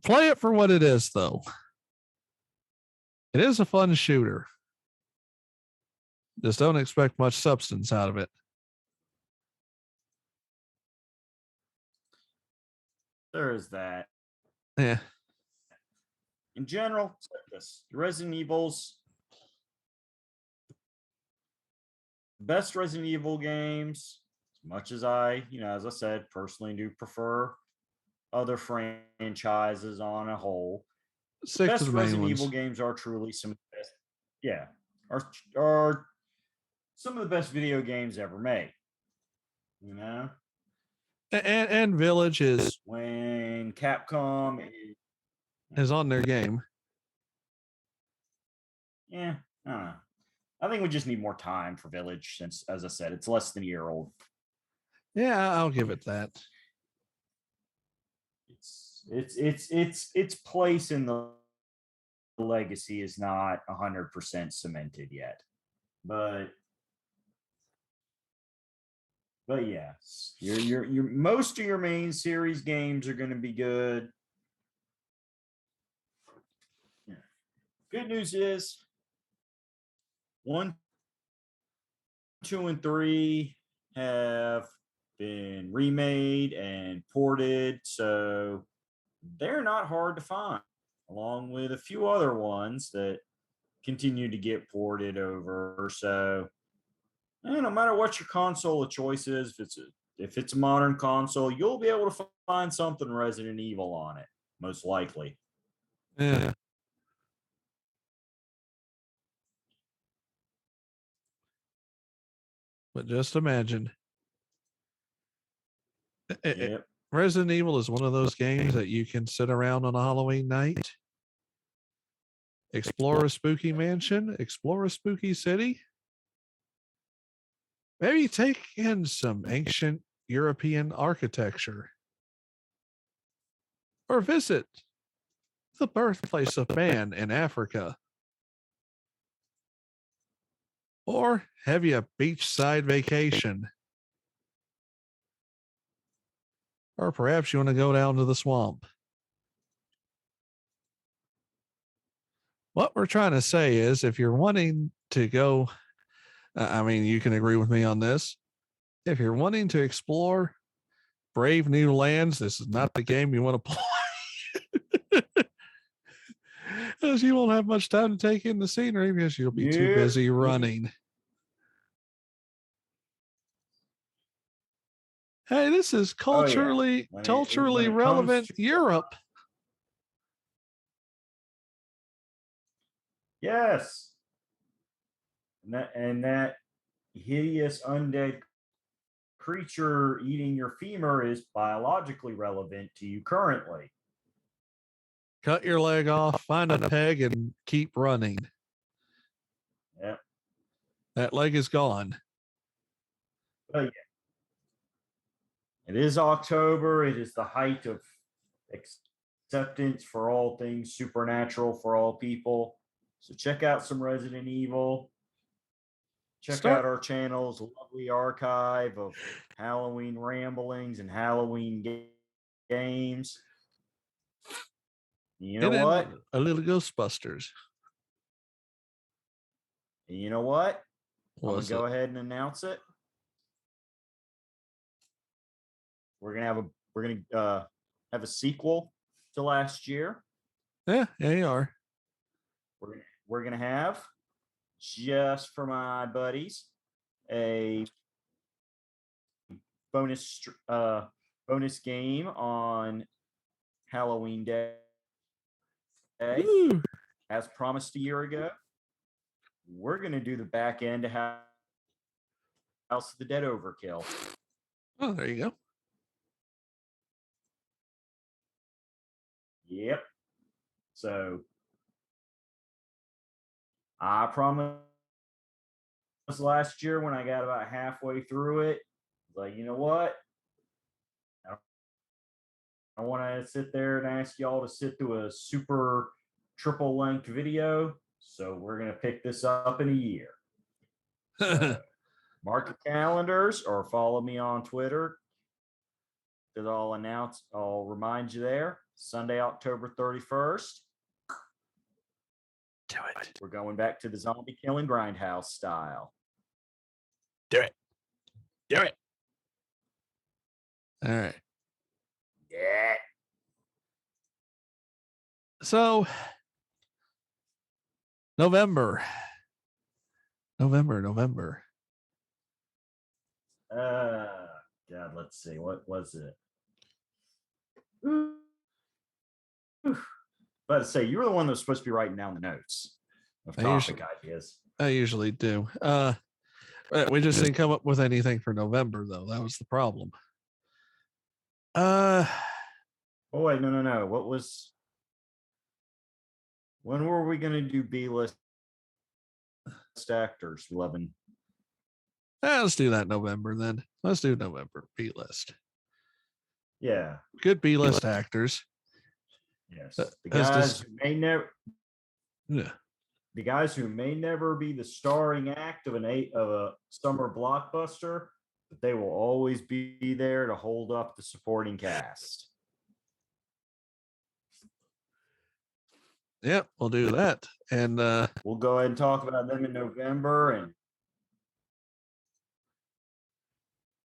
Play it for what it is, though. It is a fun shooter. Just don't expect much substance out of it. There is that. Yeah. In general, it's like this. Resident Evils, best Resident Evil games, as much as I, as I said, personally do prefer other franchises on a whole. Best Resident Evil games are truly some of the best, are some of the best video games ever made. And Village is when Capcom is on their game. Yeah, I don't know. I think we just need more time for Village since, as I said, it's less than a year old. Yeah, I'll give it that. Its place in the legacy is not 100% cemented yet, but yes, your most of your main series games are going to be good. Yeah. Good news is 1, 2, and 3 have been remade and ported, so they're not hard to find, along with a few other ones that continue to get ported over. So no matter what your console of choice is, if it's a modern console, you'll be able to find something Resident Evil on it, most likely. Yeah. But just imagine. Yep. Resident Evil is one of those games that you can sit around on a Halloween night explore a spooky mansion, explore a spooky city, maybe take in some ancient European architecture, or visit the birthplace of man in Africa. Or have you a beachside vacation? Or perhaps you want to go down to the swamp. What we're trying to say is if you're wanting to go, I mean, you can agree with me on this. If you're wanting to explore brave new lands, this is not the game you want to play. As you won't have much time to take in the scenery because you'll be too busy running. Hey, this is culturally relevant Europe. Yes. And that hideous undead creature eating your femur is biologically relevant to you currently. Cut your leg off, find a peg, and keep running. Yep. That leg is gone. But yeah. It is October. It is the height of acceptance for all things supernatural for all people. So check out some Resident Evil. Check out our channel's lovely archive of Halloween ramblings and Halloween games. You know what? A little Ghostbusters. And you know what? I'm gonna go ahead and announce it. We're gonna have a sequel to last year. Yeah, you are. We're gonna have, just for my buddies, a bonus game on Halloween Day. Woo. As promised a year ago. We're gonna do the back end to House of the Dead Overkill. Oh, there you go. Yep. So I promised last year when I got about halfway through it, like, you know what? I want to sit there and ask y'all to sit through a super triple length video. So we're going to pick this up in a year. So mark your calendars or follow me on Twitter. Because I'll remind you there. Sunday, October 31st. Do it. We're going back to the zombie killing grindhouse style. Do it. Do it. All right. Yeah. So, November. God, let's see. What was it? But to say, you were the one that was supposed to be writing down the notes of topic ideas. I usually do. We just didn't come up with anything for November, though. That was the problem. Oh wait, no. When were we going to do B-list actors? 11. Let's do that November then. Let's do November B-list. Yeah. Good B-list actors. Yes. The guys who may never. Yeah. The guys who may never be the starring act of a summer blockbuster, but they will always be there to hold up the supporting cast. Yep, we'll do that. And we'll go ahead and talk about them in November. And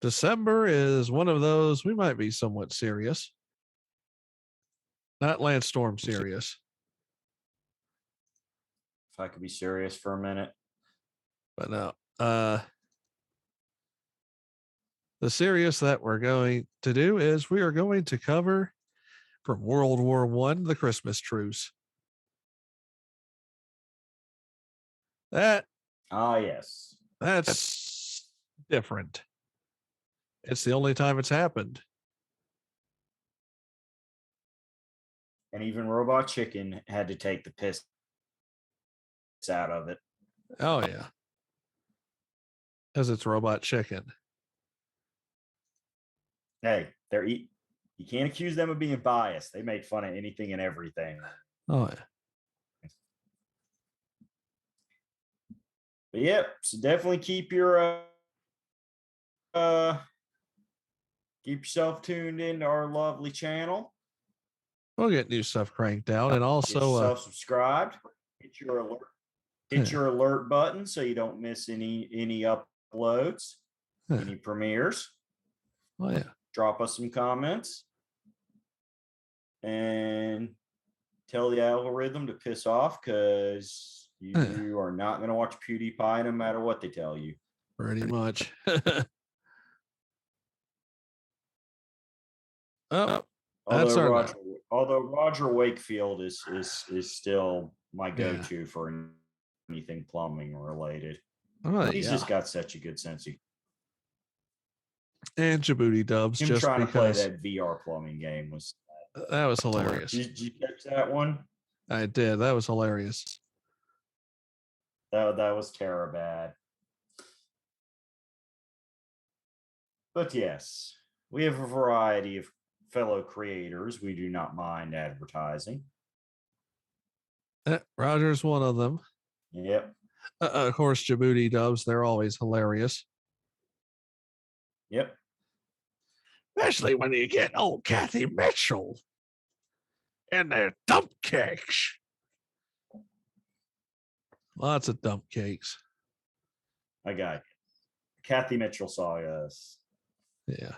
December is one of those we might be somewhat serious. Not Lance Storm serious. If I could be serious for a minute. But no. The serious that we're going to do is we are going to cover from World War I, the Christmas truce. Yes. That's different. It's the only time it's happened. And even Robot Chicken had to take the piss out of it. Oh yeah, because it's robot chicken. Hey, you can't accuse them of being biased. They make fun of anything and everything. Oh yeah. But yep, so definitely keep yourself tuned into our lovely channel. We'll get new stuff cranked out, and Get also yourself subscribed. Hit your alert. Hit your alert button so you don't miss any uploads, any premieres. Oh yeah. Drop us some comments and tell the algorithm to piss off, because you are not going to watch PewDiePie no matter what they tell you. Pretty much. Oh, that's our although Roger Wakefield is still my go-to for anything plumbing related. Oh, He's just got such a good sense of and Djibouti dubs. him Just trying because to play that VR plumbing game was that was hilarious. Did you catch that one? I did. That was hilarious. That was terror bad. But yes, we have a variety of fellow creators we do not mind advertising. Roger's one of them. Yep. Of course, Djibouti dubs, they're always hilarious. Yep. Especially when you get old Kathy Mitchell and their dump cakes. Lots of dump cakes. I got it. Kathy Mitchell sagas. Yeah.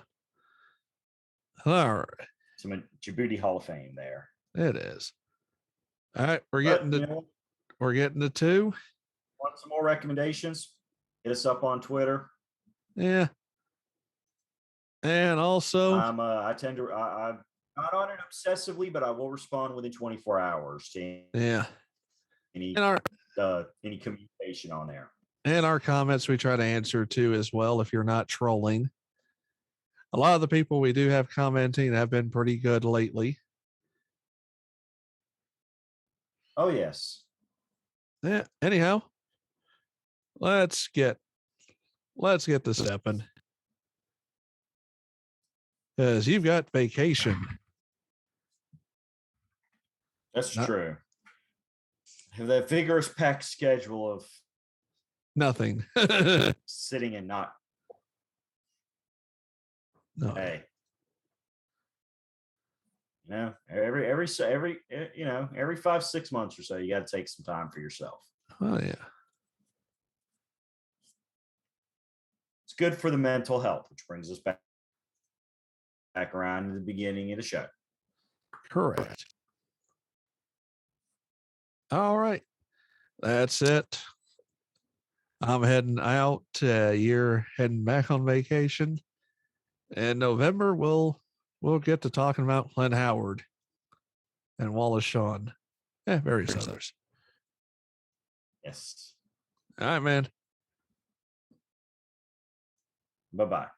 All right. Some Djibouti Hall of Fame there. It is. All right, we're getting to 2. Want some more recommendations? Hit us up on Twitter. Yeah. And also, I'm not on it obsessively, but I will respond within 24 hours to any communication on there. And our comments we try to answer too as well if you're not trolling. A lot of the people we do have commenting have been pretty good lately. Oh yes. Yeah. Anyhow, let's get to stepping, because you've got vacation. That's true. I have that vigorous packed schedule of nothing. sitting and not. No. Hey. Every 5-6 months or so, you got to take some time for yourself. Oh yeah. It's good for the mental health, which brings us back around to the beginning of the show. Correct. All right. That's it. I'm heading out. You're heading back on vacation. In November, we'll get to talking about Clint Howard and Wallace Shawn. Various others. Yes. All right, man. Bye-bye.